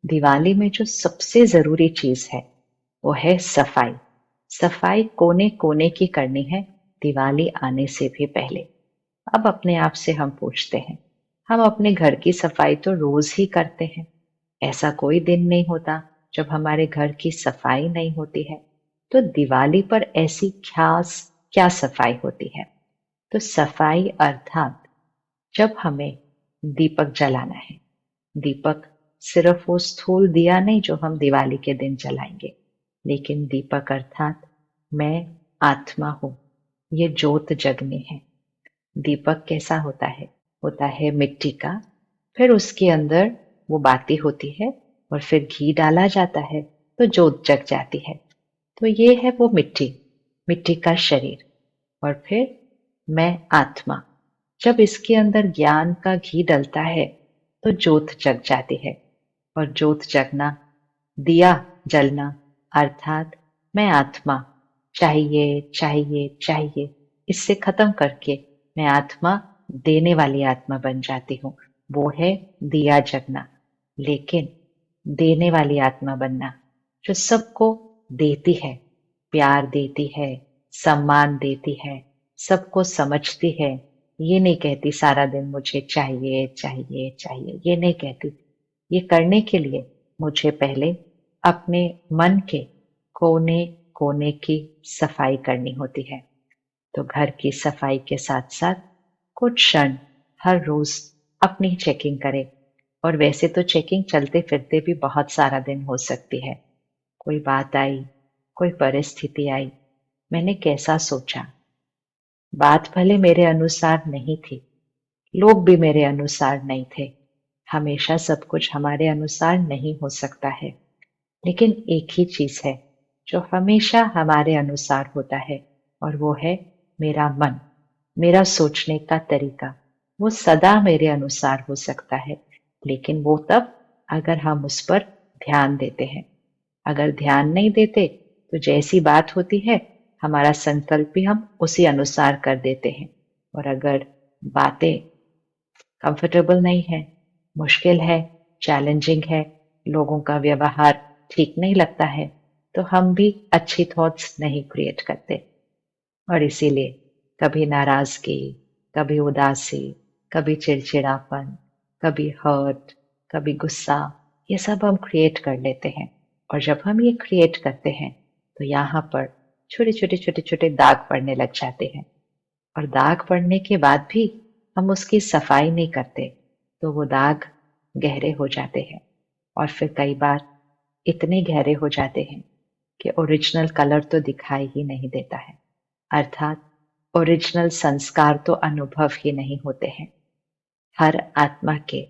दिवाली में जो सबसे जरूरी चीज है वो है सफाई। सफाई कोने कोने की करनी है दिवाली आने से भी पहले। अब अपने आप से हम पूछते हैं, हम अपने घर की सफाई तो रोज ही करते हैं। ऐसा कोई दिन नहीं होता जब हमारे घर की सफाई नहीं होती है। तो दिवाली पर ऐसी खास क्या सफाई होती है? तो सफाई अर्थात जब हमें दीपक जलाना है। दीपक सिर्फ वो स्थूल दिया नहीं जो हम दिवाली के दिन जलाएंगे, लेकिन दीपक अर्थात मैं आत्मा हूं, ये ज्योत जगनी है। दीपक कैसा होता है? होता है मिट्टी का। फिर उसके अंदर वो बाती होती है और फिर घी डाला जाता है तो ज्योत जग जाती है। तो ये है वो मिट्टी, मिट्टी का शरीर। और फिर मैं आत्मा, जब इसके अंदर ज्ञान का घी डलता है तो ज्योत जग जाती है। और ज्योत जगना, दिया जलना अर्थात मैं आत्मा चाहिए चाहिए चाहिए, इससे खत्म करके मैं आत्मा देने वाली आत्मा बन जाती हूँ। वो है दिया जगना। लेकिन देने वाली आत्मा बनना जो सबको देती है, प्यार देती है, सम्मान देती है, सबको समझती है। ये नहीं कहती सारा दिन मुझे चाहिए चाहिए चाहिए, ये नहीं कहती। ये करने के लिए मुझे पहले अपने मन के कोने कोने की सफाई करनी होती है। तो घर की सफाई के साथ साथ कुछ क्षण हर रोज अपनी चेकिंग करें। और वैसे तो चेकिंग चलते फिरते भी बहुत सारा दिन हो सकती है। कोई बात आई, कोई परिस्थिति आई, मैंने कैसा सोचा, बात भले मेरे अनुसार नहीं थी, लोग भी मेरे अनुसार नहीं थे। हमेशा सब कुछ हमारे अनुसार नहीं हो सकता है, लेकिन एक ही चीज है जो हमेशा हमारे अनुसार होता है, और वो है मेरा मन, मेरा सोचने का तरीका। वो सदा मेरे अनुसार हो सकता है, लेकिन वो तब अगर हम उस पर ध्यान देते हैं। अगर ध्यान नहीं देते तो जैसी बात होती है हमारा संकल्प भी हम उसी अनुसार कर देते हैं। और अगर बातें कंफर्टेबल नहीं है, मुश्किल है, चैलेंजिंग है, लोगों का व्यवहार ठीक नहीं लगता है, तो हम भी अच्छी थॉट्स नहीं क्रिएट करते। और इसीलिए कभी नाराजगी, कभी उदासी, कभी चिड़चिड़ापन, कभी हर्ट, कभी गुस्सा, ये सब हम क्रिएट कर लेते हैं। और जब हम ये क्रिएट करते हैं तो यहाँ पर छोटे छोटे छोटे छोटे दाग पड़ने लग जाते हैं। और दाग पड़ने के बाद भी हम उसकी सफाई नहीं करते तो वो दाग गहरे हो जाते हैं। और फिर कई बार इतने गहरे हो जाते हैं कि ओरिजिनल कलर तो दिखाई ही नहीं देता है। अर्थात ओरिजिनल संस्कार तो अनुभव ही नहीं होते हैं। हर आत्मा के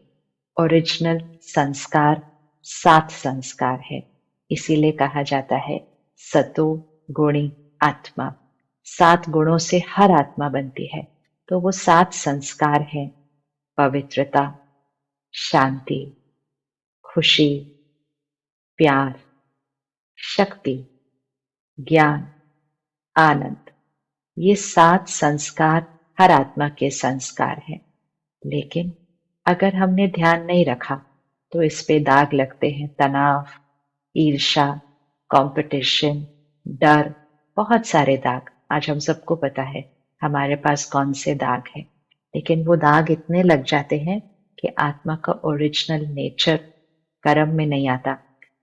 ओरिजिनल संस्कार 7 संस्कार है। इसीलिए कहा जाता है सतो गुणी आत्मा। 7 गुणों से हर आत्मा बनती है। तो वो 7 संस्कार हैं: पवित्रता, शांति, खुशी, प्यार, शक्ति, ज्ञान, आनंद। ये 7 संस्कार हर आत्मा के संस्कार हैं। लेकिन अगर हमने ध्यान नहीं रखा तो इस पे दाग लगते हैं: तनाव, ईर्ष्या, कंपटीशन, डर, बहुत सारे दाग। आज हम सबको पता है हमारे पास कौन से दाग हैं। लेकिन वो दाग इतने लग जाते हैं कि आत्मा का ओरिजिनल नेचर कर्म में नहीं आता।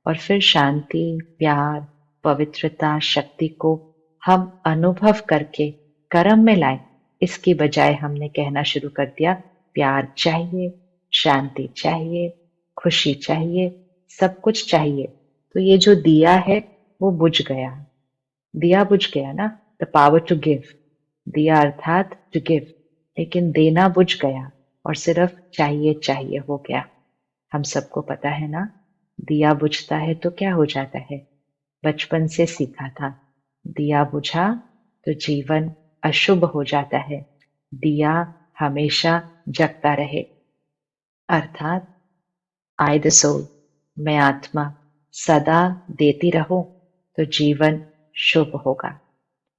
और फिर शांति, प्यार, पवित्रता, शक्ति को हम अनुभव करके कर्म में लाए, इसकी बजाय हमने कहना शुरू कर दिया प्यार चाहिए, शांति चाहिए, खुशी चाहिए, सब कुछ चाहिए। तो ये जो दिया है वो बुझ गया। दिया बुझ गया ना, द पावर टू गिव। दिया अर्थात टू गिव, लेकिन देना बुझ गया और सिर्फ चाहिए चाहिए हो गया। हम सबको पता है ना, दिया बुझता है तो क्या हो जाता है? बचपन से सीखा था, दिया बुझा तो जीवन अशुभ हो जाता है। दिया हमेशा जगता रहे, अर्थात आई द सोल, मैं आत्मा सदा देती रहूं तो जीवन शुभ होगा।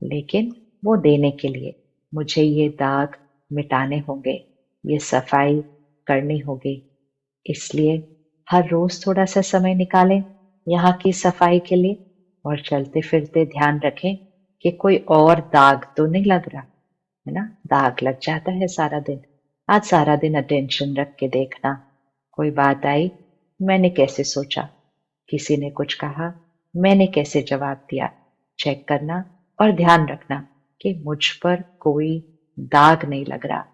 लेकिन वो देने के लिए मुझे ये दाग मिटाने होंगे, ये सफाई करनी होगी। इसलिए हर रोज थोड़ा सा समय निकालें यहाँ की सफाई के लिए, और चलते फिरते ध्यान रखें कि कोई और दाग तो नहीं लग रहा है ना। दाग लग जाता है सारा दिन। आज सारा दिन अटेंशन रख के देखना, कोई बात आई, मैंने कैसे सोचा, किसी ने कुछ कहा, मैंने कैसे जवाब दिया, चेक करना और ध्यान रखना कि मुझ पर कोई दाग नहीं लग रहा।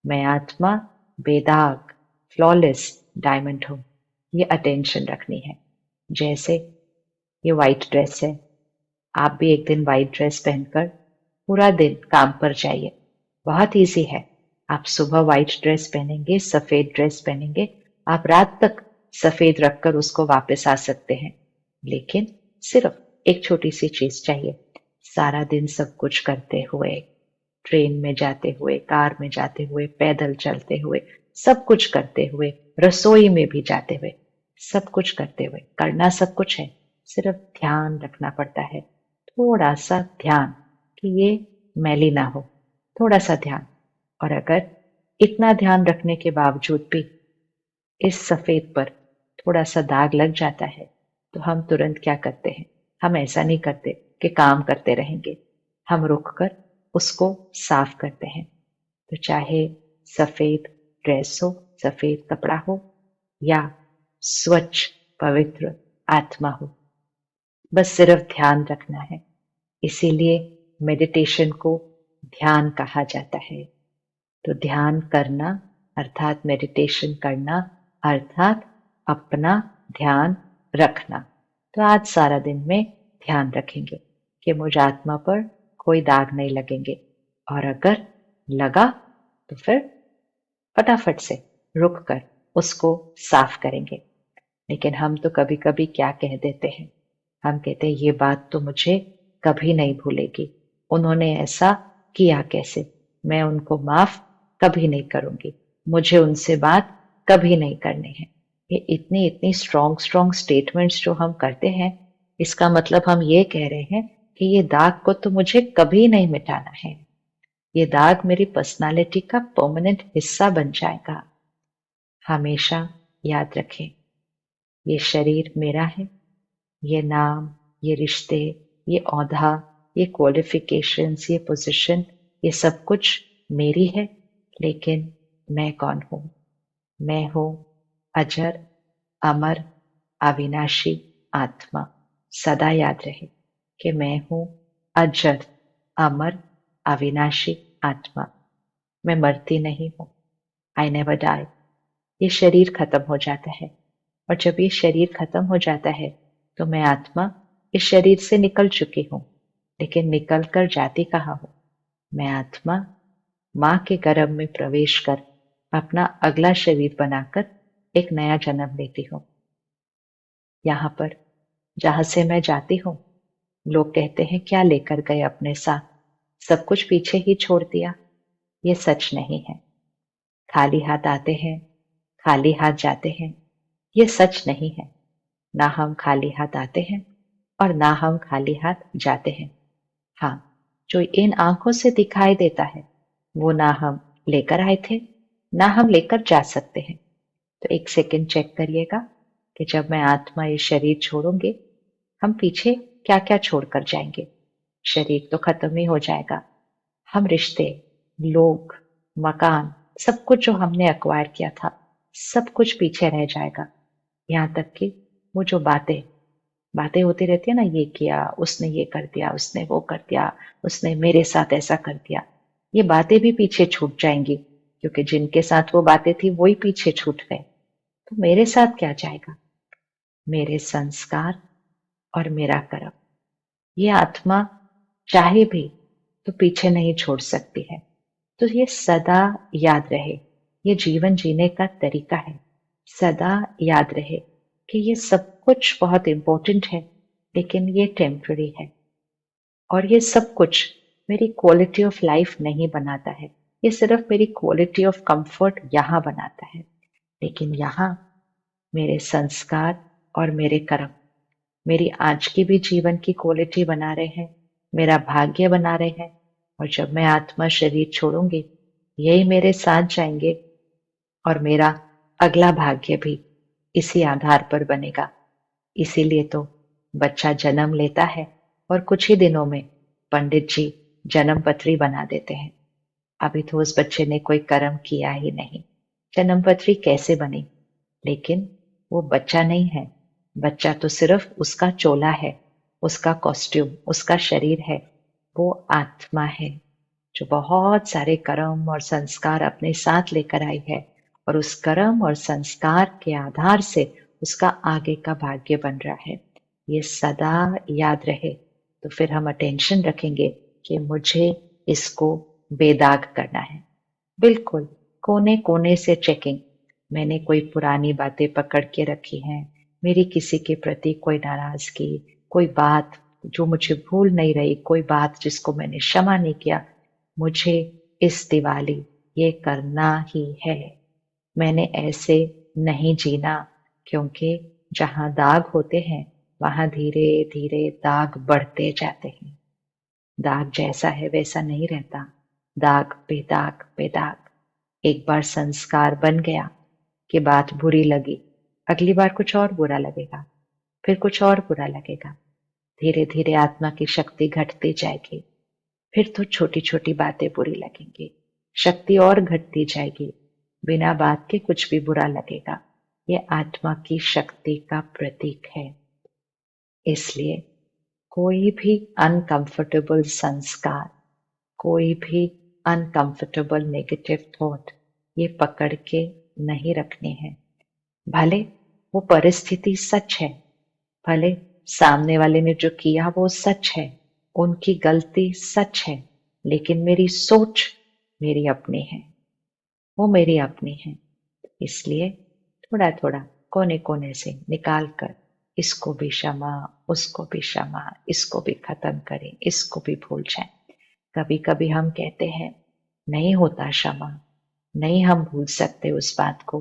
मैं आत्मा बेदाग, फ्लॉलेस डायमंड हूं। ये अटेंशन रखनी है। जैसे ये व्हाइट ड्रेस है, आप भी एक दिन व्हाइट ड्रेस पहनकर पूरा दिन काम पर जाइए। बहुत इजी है। आप सुबह व्हाइट ड्रेस पहनेंगे, सफेद ड्रेस पहनेंगे, आप रात तक सफेद रखकर उसको वापस आ सकते हैं। लेकिन सिर्फ एक छोटी सी चीज चाहिए। सारा दिन सब कुछ करते हुए, ट्रेन में जाते हुए, कार में जाते हुए, पैदल चलते हुए, सब कुछ करते हुए, रसोई में भी जाते हुए, सब कुछ करते हुए, करना सब कुछ है, सिर्फ ध्यान रखना पड़ता है। थोड़ा सा ध्यान कि ये मैली ना हो, थोड़ा सा ध्यान। और अगर इतना ध्यान रखने के बावजूद भी इस सफेद पर थोड़ा सा दाग लग जाता है, तो हम तुरंत क्या करते हैं? हम ऐसा नहीं करते कि काम करते रहेंगे, हम रुककर उसको साफ करते हैं। तो चाहे सफेद ड्रेस हो, सफेद कपड़ा हो, या स्वच्छ पवित्र आत्मा हो, बस सिर्फ ध्यान रखना है। इसीलिए मेडिटेशन को ध्यान कहा जाता है। तो ध्यान करना अर्थात मेडिटेशन करना अर्थात अपना ध्यान रखना। तो आज सारा दिन में ध्यान रखेंगे कि मुझ आत्मा पर कोई दाग नहीं लगेंगे, और अगर लगा तो फिर फटाफट से रुक कर उसको साफ करेंगे। लेकिन हम तो कभी कभी क्या कह देते हैं, हम कहते हैं ये बात तो मुझे कभी नहीं भूलेगी, उन्होंने ऐसा किया कैसे, मैं उनको माफ कभी नहीं करूंगी, मुझे उनसे बात कभी नहीं करनी है। ये इतनी इतनी स्ट्रॉन्ग स्ट्रॉन्ग स्टेटमेंट्स जो हम करते हैं, इसका मतलब हम ये कह रहे हैं कि ये दाग को तो मुझे कभी नहीं मिटाना है, ये दाग मेरी पर्सनालिटी का परमानेंट हिस्सा बन जाएगा। हमेशा याद रखें, ये शरीर मेरा है, ये नाम, ये रिश्ते, ये औहदा, ये क्वालिफिकेशंस, ये पोजीशन, ये सब कुछ मेरी है। लेकिन मैं कौन हूं? मैं हूं अजर, अमर, अविनाशी आत्मा। सदा याद रहे कि मैं हूं अजर, अमर, अविनाशी आत्मा। मैं मरती नहीं हूं। I never die. ये शरीर खत्म हो जाता है, और जब ये शरीर खत्म हो जाता है तो मैं आत्मा इस शरीर से निकल चुकी हूं। लेकिन निकल कर जाती कहाँ हूं? मैं आत्मा मां के गर्भ में प्रवेश कर अपना अगला शरीर बनाकर एक नया जन्म लेती हूं। यहां पर जहां से मैं जाती हूं, लोग कहते हैं क्या लेकर गए अपने साथ, सब कुछ पीछे ही छोड़ दिया। ये सच नहीं है। खाली हाथ आते हैं, खाली हाथ जाते हैं, ये सच नहीं है। ना हम खाली हाथ आते हैं और ना हम खाली हाथ जाते हैं। हाँ, जो इन आंखों से दिखाई देता है वो ना हम लेकर आए थे, ना हम लेकर जा सकते हैं। तो एक सेकंड चेक करिएगा कि जब मैं आत्मा ये शरीर छोड़ूंगी, हम पीछे क्या क्या छोड़कर जाएंगे। शरीर तो खत्म ही हो जाएगा, हम रिश्ते, लोग, मकान, सब कुछ जो हमने अक्वायर किया था, सब कुछ पीछे रह जाएगा। यहाँ तक कि वो जो बातें बातें होती रहती है ना, ये किया, उसने ये कर दिया, उसने वो कर दिया, उसने मेरे साथ ऐसा कर दिया, ये बातें भी पीछे छूट जाएंगी, क्योंकि जिनके साथ वो बातें थी वही पीछे छूट गए। तो मेरे साथ क्या जाएगा? मेरे संस्कार और मेरा कर्म। ये आत्मा चाहे भी तो पीछे नहीं छोड़ सकती है। तो ये सदा याद रहे, ये जीवन जीने का तरीका है। सदा याद रहे कि ये सब कुछ बहुत इंपॉर्टेंट है, लेकिन ये टेम्पररी है। और ये सब कुछ मेरी क्वालिटी ऑफ लाइफ नहीं बनाता है, ये सिर्फ मेरी क्वालिटी ऑफ कंफर्ट यहां बनाता है। लेकिन यहां मेरे संस्कार और मेरे कर्म मेरी आज की भी जीवन की क्वालिटी बना रहे हैं, मेरा भाग्य बना रहे हैं। और जब मैं आत्मा शरीर छोड़ूंगी, यही मेरे साथ जाएंगे, और मेरा अगला भाग्य भी इसी आधार पर बनेगा। इसीलिए तो बच्चा जन्म लेता है और कुछ ही दिनों में पंडित जी जन्म पत्री बना देते हैं। अभी तो उस बच्चे ने कोई कर्म किया ही नहीं, जन्म पत्री कैसे बनी? लेकिन वो बच्चा नहीं है, बच्चा तो सिर्फ उसका चोला है, उसका कॉस्ट्यूम, उसका शरीर है। वो आत्मा है जो बहुत सारे कर्म और संस्कार अपने साथ लेकर आई है, और उस कर्म और संस्कार के आधार से उसका आगे का भाग्य बन रहा है। ये सदा याद रहे, तो फिर हम अटेंशन रखेंगे कि मुझे इसको बेदाग करना है। बिल्कुल कोने कोने से चेकिंग। मैंने कोई पुरानी बातें पकड़ के रखी हैं, मेरी किसी के प्रति कोई नाराजगी, कोई बात जो मुझे भूल नहीं रही, कोई बात जिसको मैंने क्षमा नहीं किया, मुझे इस दिवाली ये करना ही है। मैंने ऐसे नहीं जीना, क्योंकि जहां दाग होते हैं वहां धीरे धीरे दाग बढ़ते जाते हैं। दाग जैसा है वैसा नहीं रहता, दाग पे दाग पे दाग। एक बार संस्कार बन गया कि बात बुरी लगी, अगली बार कुछ और बुरा लगेगा, फिर कुछ और बुरा लगेगा। धीरे धीरे आत्मा की शक्ति घटती जाएगी, फिर तो छोटी छोटी बातें बुरी लगेंगी, शक्ति और घटती जाएगी, बिना बात के कुछ भी बुरा लगेगा। ये आत्मा की शक्ति का प्रतीक है। इसलिए कोई भी अनकंफर्टेबल संस्कार, कोई भी अनकंफर्टेबल नेगेटिव थॉट ये पकड़ के नहीं रखने हैं। भले वो परिस्थिति सच है, भले सामने वाले ने जो किया वो सच है, उनकी गलती सच है, लेकिन मेरी सोच मेरी अपनी है, वो मेरी अपनी है। इसलिए थोड़ा थोड़ा कोने कोने से निकाल कर इसको भी क्षमा, उसको भी क्षमा, इसको भी खत्म करें, इसको भी भूल जाएं। कभी कभी हम कहते हैं नहीं होता क्षमा, नहीं हम भूल सकते उस बात को,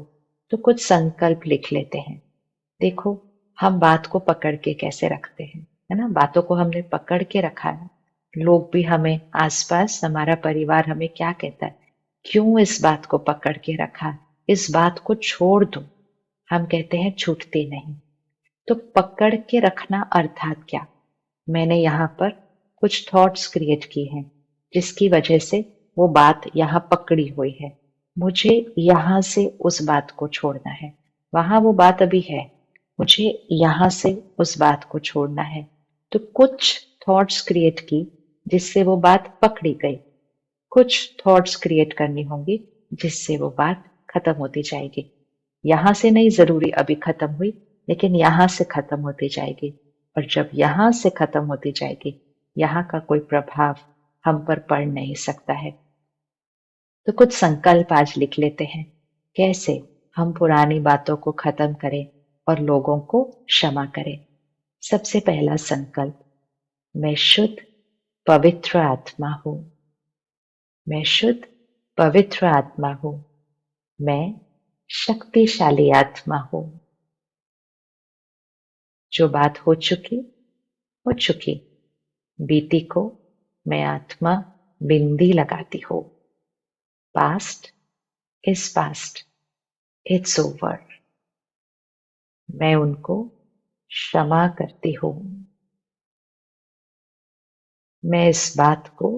तो कुछ संकल्प लिख लेते हैं। देखो हम बात को पकड़ के कैसे रखते हैं, है ना? बातों को हमने पकड़ के रखा है। लोग भी हमें, आसपास हमारा परिवार हमें क्या कहता है, क्यों इस बात को पकड़ के रखा, इस बात को छोड़ दो। हम कहते हैं छूटती नहीं। तो पकड़ के रखना अर्थात क्या? मैंने यहाँ पर कुछ थॉट्स क्रिएट की हैं जिसकी वजह से वो बात यहाँ पकड़ी हुई है। मुझे यहाँ से उस बात को छोड़ना है। वहां वो बात अभी है, मुझे यहाँ से उस बात को छोड़ना है। तो कुछ थॉट्स क्रिएट की जिससे वो बात पकड़ी गई, कुछ थॉट्स क्रिएट करनी होंगी जिससे वो बात खत्म होती जाएगी। यहां से नहीं जरूरी अभी खत्म हुई, लेकिन यहां से खत्म होती जाएगी। और जब यहां से खत्म होती जाएगी, यहाँ का कोई प्रभाव हम पर पड़ नहीं सकता है। तो कुछ संकल्प आज लिख लेते हैं, कैसे हम पुरानी बातों को खत्म करें और लोगों को क्षमा करें। सबसे पहला संकल्प, मैं शुद्ध पवित्र आत्मा हूं। मैं शुद्ध पवित्र आत्मा हूं। मैं शक्तिशाली आत्मा हूं। जो बात हो चुकी हो चुकी, बीती को मैं आत्मा बिंदी लगाती हूं। Past is past, it's over. मैं उनको क्षमा करती हूं। मैं इस बात को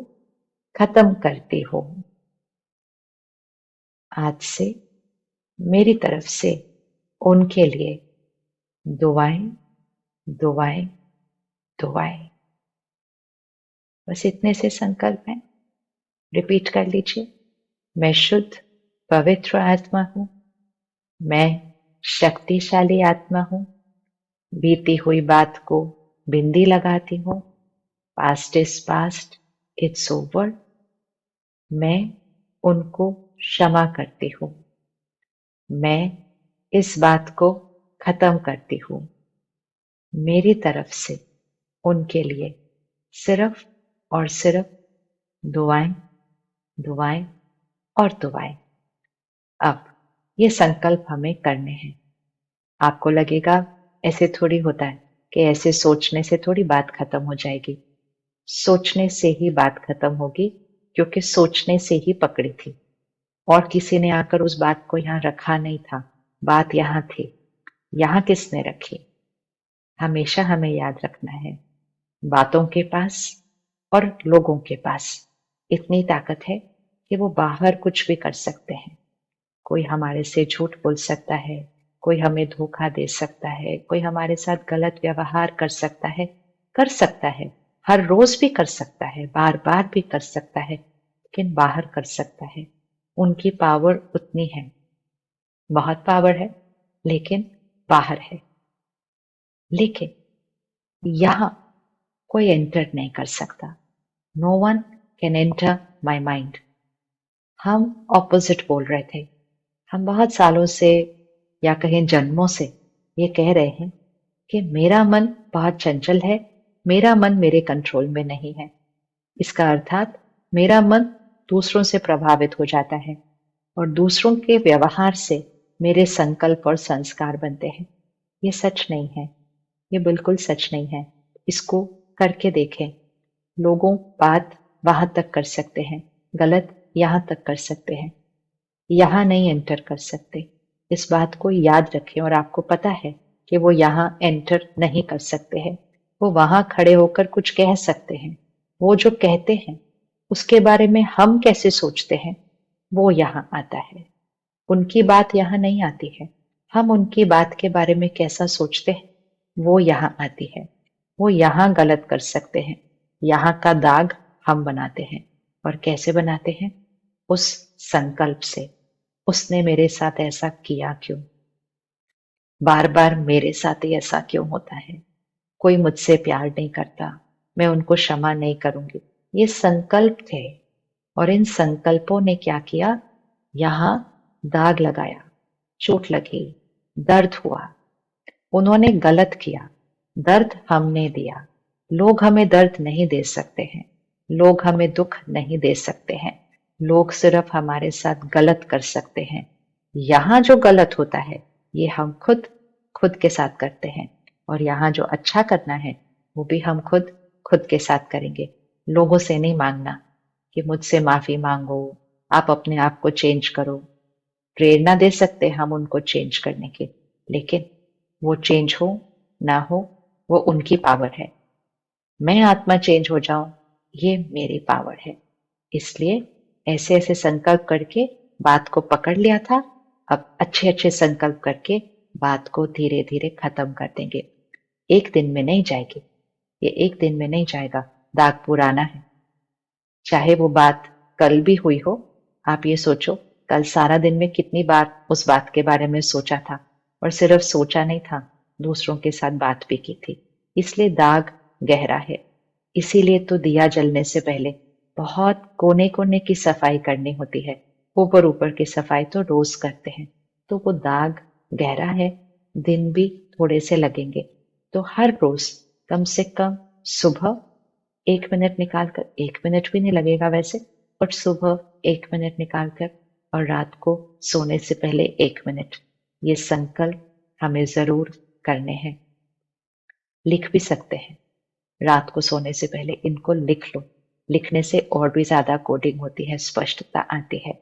खत्म करती हूं। आज से मेरी तरफ से उनके लिए दुआएं, दुआएं, दुआएं। बस इतने से संकल्प हैं। रिपीट कर लीजिए, मैं शुद्ध पवित्र आत्मा हूं। मैं शक्तिशाली आत्मा हूं। बीती हुई बात को बिंदी लगाती हूं। Past is past, it's over. मैं उनको क्षमा करती हूं। मैं इस बात को खत्म करती हूं। मेरी तरफ से उनके लिए सिर्फ और सिर्फ दुआएं, दुआएं और दुआएं। अब ये संकल्प हमें करने हैं। आपको लगेगा ऐसे थोड़ी होता है कि ऐसे सोचने से थोड़ी बात खत्म हो जाएगी। सोचने से ही बात खत्म होगी, क्योंकि सोचने से ही पकड़ी थी और किसी ने आकर उस बात को यहां रखा नहीं था। बात यहां थी, यहाँ किसने रखी? हमेशा हमें याद रखना है, बातों के पास और लोगों के पास इतनी ताकत है कि वो बाहर कुछ भी कर सकते हैं। कोई हमारे से झूठ बोल सकता है, कोई हमें धोखा दे सकता है, कोई हमारे साथ गलत व्यवहार कर सकता है, हर रोज भी कर सकता है, बार बार भी कर सकता है, लेकिन बाहर कर सकता है। उनकी पावर उतनी है, बहुत पावर है, लेकिन बाहर है। लेकिन यहां कोई एंटर नहीं कर सकता। No one can enter my mind. हम ऑपोजिट बोल रहे थे। हम बहुत सालों से या कहें जन्मों से ये कह रहे हैं कि मेरा मन बहुत चंचल है, मेरा मन मेरे कंट्रोल में नहीं है। इसका अर्थात मेरा मन दूसरों से प्रभावित हो जाता है और दूसरों के व्यवहार से मेरे संकल्प और संस्कार बनते हैं। ये सच नहीं है, ये बिल्कुल सच नहीं है। इसको करके देखें। लोगों बात वहां तक कर सकते हैं, गलत यहां तक कर सकते हैं, यहां नहीं एंटर कर सकते। इस बात को याद रखें और आपको पता है कि वो यहां एंटर नहीं कर सकते हैं। वो वहां खड़े होकर कुछ कह सकते हैं। वो जो कहते हैं उसके बारे में हम कैसे सोचते हैं, वो यहां आता है। उनकी बात यहां नहीं आती है। हम उनकी बात के बारे में कैसा सोचते हैं, वो यहां आती है। वो यहां गलत कर सकते हैं। यहां का दाग हम बनाते हैं। और कैसे बनाते हैं? उस संकल्प से, उसने मेरे साथ ऐसा किया क्यों, बार बार मेरे साथ ही ऐसा क्यों होता है, कोई मुझसे प्यार नहीं करता, मैं उनको क्षमा नहीं करूंगी। ये संकल्प थे और इन संकल्पों ने क्या किया? यहां दाग लगाया, चोट लगी, दर्द हुआ। उन्होंने गलत किया, दर्द हमने दिया। लोग हमें दर्द नहीं दे सकते हैं, लोग हमें दुख नहीं दे सकते हैं। लोग सिर्फ हमारे साथ गलत कर सकते हैं। यहां जो गलत होता है ये हम खुद खुद के साथ करते हैं, और यहां जो अच्छा करना है वो भी हम खुद खुद के साथ करेंगे। लोगों से नहीं मांगना कि मुझसे माफी मांगो, आप अपने आप को चेंज करो। प्रेरणा दे सकते हैं हम उनको चेंज करने की, लेकिन वो चेंज हो ना हो वो उनकी पावर है। मैं आत्मा चेंज हो जाऊं ये मेरी पावर है। इसलिए ऐसे ऐसे संकल्प करके बात को पकड़ लिया था। अब अच्छे अच्छे संकल्प करके बात को धीरे धीरे खत्म कर देंगे। एक दिन में नहीं जाएगी, ये एक दिन में नहीं जाएगा। दाग पुराना है, चाहे वो बात कल भी हुई हो। आप ये सोचो, कल सारा दिन में कितनी बार उस बात के बारे में सोचा था, और सिर्फ सोचा नहीं था, दूसरों के साथ बात भी की थी। इसलिए दाग गहरा है। इसीलिए तो दिया जलने से पहले बहुत कोने कोने की सफाई करनी होती है। ऊपर ऊपर की सफाई तो रोज करते हैं, तो वो दाग गहरा है। दिन भी थोड़े से लगेंगे, तो हर रोज कम से कम सुबह 1 मिनट निकालकर, 1 मिनट भी नहीं लगेगा वैसे, बट सुबह 1 मिनट निकालकर और रात को सोने से पहले 1 मिनट, ये संकल्प हमें जरूर करने हैं। लिख भी सकते हैं, रात को सोने से पहले इनको लिख लो। लिखने से और भी ज्यादा कोडिंग होती है, स्पष्टता आती है।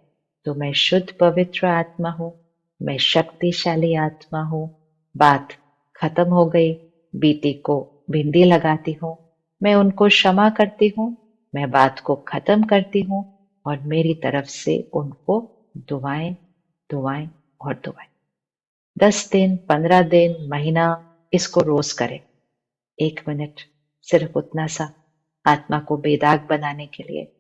तो मैं शुद्ध पवित्र आत्मा हूं, मैं शक्तिशाली आत्मा हूं। बात खत्म हो गई, बीती को बिंदी लगाती हूँ, मैं उनको क्षमा करती हूँ, मैं बात को खत्म करती हूँ, और मेरी तरफ से उनको दुआएं, दुआएं और दुआएं। 10 दिन, 15 दिन, महीना, इसको रोज करें। 1 मिनट, सिर्फ उतना सा, आत्मा को बेदाग बनाने के लिए,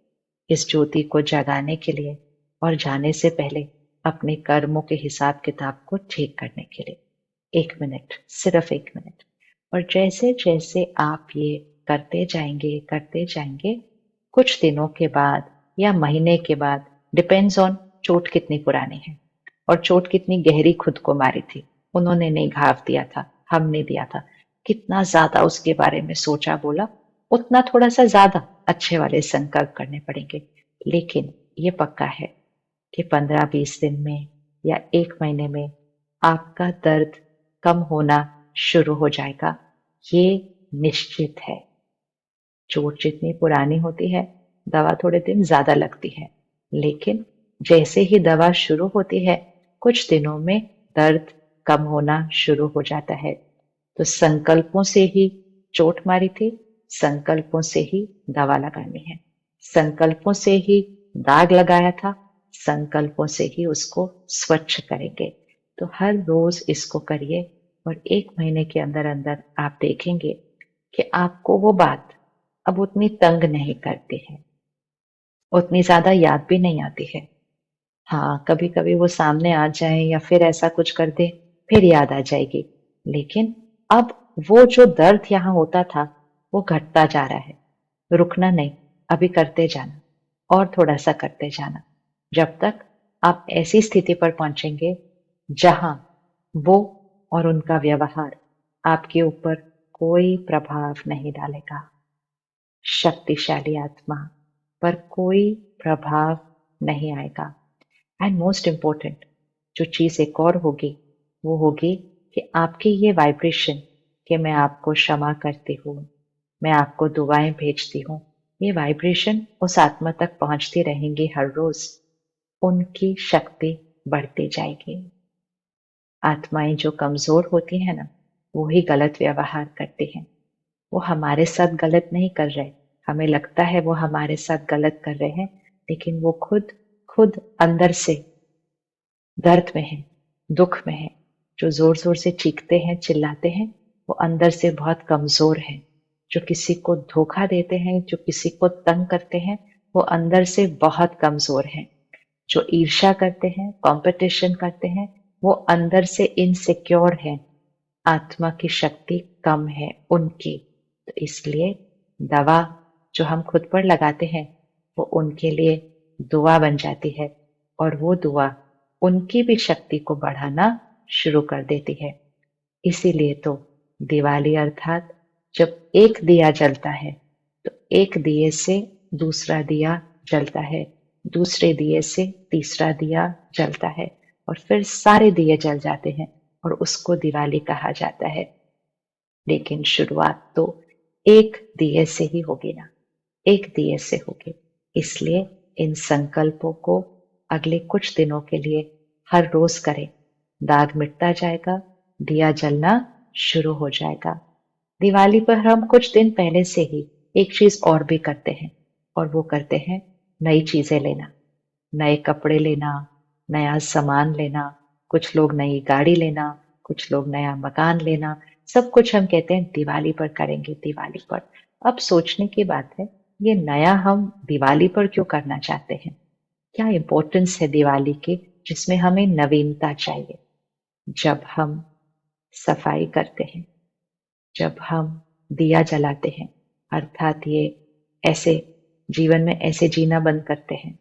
इस ज्योति को जगाने के लिए, और जाने से पहले अपने कर्मों के हिसाब किताब को ठीक करने के लिए। 1 मिनट, सिर्फ 1 मिनट। और जैसे जैसे आप ये करते जाएंगे, कुछ दिनों के बाद या महीने के बाद, डिपेंड्स ऑन चोट कितनी पुरानी है और चोट कितनी गहरी खुद को मारी थी। उन्होंने नहीं घाव दिया था, हमने दिया था। कितना ज्यादा उसके बारे में सोचा बोला, उतना थोड़ा सा ज्यादा अच्छे वाले संकल्प करने पड़ेंगे। लेकिन ये पक्का है कि 15-20 दिन में या 1 महीने में आपका दर्द कम होना शुरू हो जाएगा। ये निश्चित है। चोट जितनी पुरानी होती है, दवा थोड़े दिन ज्यादा लगती है, लेकिन जैसे ही दवा शुरू होती है, कुछ दिनों में दर्द कम होना शुरू हो जाता है। तो संकल्पों से ही चोट मारी थी, संकल्पों से ही दवा लगानी है। संकल्पों से ही दाग लगाया था, संकल्पों से ही उसको स्वच्छ करेंगे। तो हर रोज इसको करिए और 1 महीने के अंदर अंदर आप देखेंगे कि आपको वो बात अब उतनी तंग नहीं करती है, उतनी ज्यादा याद भी नहीं आती है। हाँ, कभी कभी वो सामने आ जाए या फिर ऐसा कुछ कर दे, फिर याद आ जाएगी। लेकिन अब वो जो दर्द यहाँ होता था वो घटता जा रहा है। रुकना नहीं, अभी करते जाना और थोड़ा सा करते जाना, जब तक आप ऐसी स्थिति पर पहुंचेंगे जहां वो और उनका व्यवहार आपके ऊपर कोई प्रभाव नहीं डालेगा। शक्तिशाली आत्मा पर कोई प्रभाव नहीं आएगा। एंड मोस्ट इम्पोर्टेंट जो चीज एक और होगी वो होगी कि आपकी ये वाइब्रेशन कि मैं आपको क्षमा करती हूँ, मैं आपको दुआएं भेजती हूँ, ये वाइब्रेशन उस आत्मा तक पहुंचती रहेंगी हर रोज, उनकी शक्ति बढ़ती जाएगी। आत्माएं जो कमजोर होती हैं ना, वो ही गलत व्यवहार करती हैं। वो हमारे साथ गलत नहीं कर रहे, हमें लगता है वो हमारे साथ गलत कर रहे हैं, लेकिन वो खुद खुद अंदर से दर्द में है, दुख में है। जो जोर जोर से चीखते हैं, चिल्लाते हैं, वो अंदर से बहुत कमजोर है। जो किसी को धोखा देते हैं, जो किसी को तंग करते हैं, वो अंदर से बहुत कमजोर है। जो ईर्ष्या करते हैं, कंपटीशन करते हैं, वो अंदर से इनसिक्योर है। आत्मा की शक्ति कम है उनकी। तो इसलिए दवा जो हम खुद पर लगाते हैं वो उनके लिए दुआ बन जाती है, और वो दुआ उनकी भी शक्ति को बढ़ाना शुरू कर देती है। इसीलिए तो दिवाली अर्थात जब एक दिया जलता है तो एक दिए से दूसरा दिया जलता है, दूसरे दिए से तीसरा दिया जलता है, और फिर सारे दिए जल जाते हैं और उसको दिवाली कहा जाता है। लेकिन शुरुआत तो एक दिए से ही होगी ना, एक दिए से होगी। इसलिए इन संकल्पों को अगले कुछ दिनों के लिए हर रोज करें। दाग मिटता जाएगा, दिया जलना शुरू हो जाएगा। दिवाली पर हम कुछ दिन पहले से ही एक चीज और भी करते हैं, और वो करते हैं नई चीजें लेना, नए कपड़े लेना, नया सामान लेना। कुछ लोग नई गाड़ी लेना, कुछ लोग नया मकान लेना। सब कुछ हम कहते हैं दिवाली पर करेंगे, दिवाली पर। अब सोचने की बात है, ये नया हम दिवाली पर क्यों करना चाहते हैं? क्या इंपॉर्टेंस है दिवाली की जिसमें हमें नवीनता चाहिए? जब हम सफाई करते हैं, जब हम दिया जलाते हैं, अर्थात ये ऐसे जीवन में ऐसे जीना बंद करते हैं।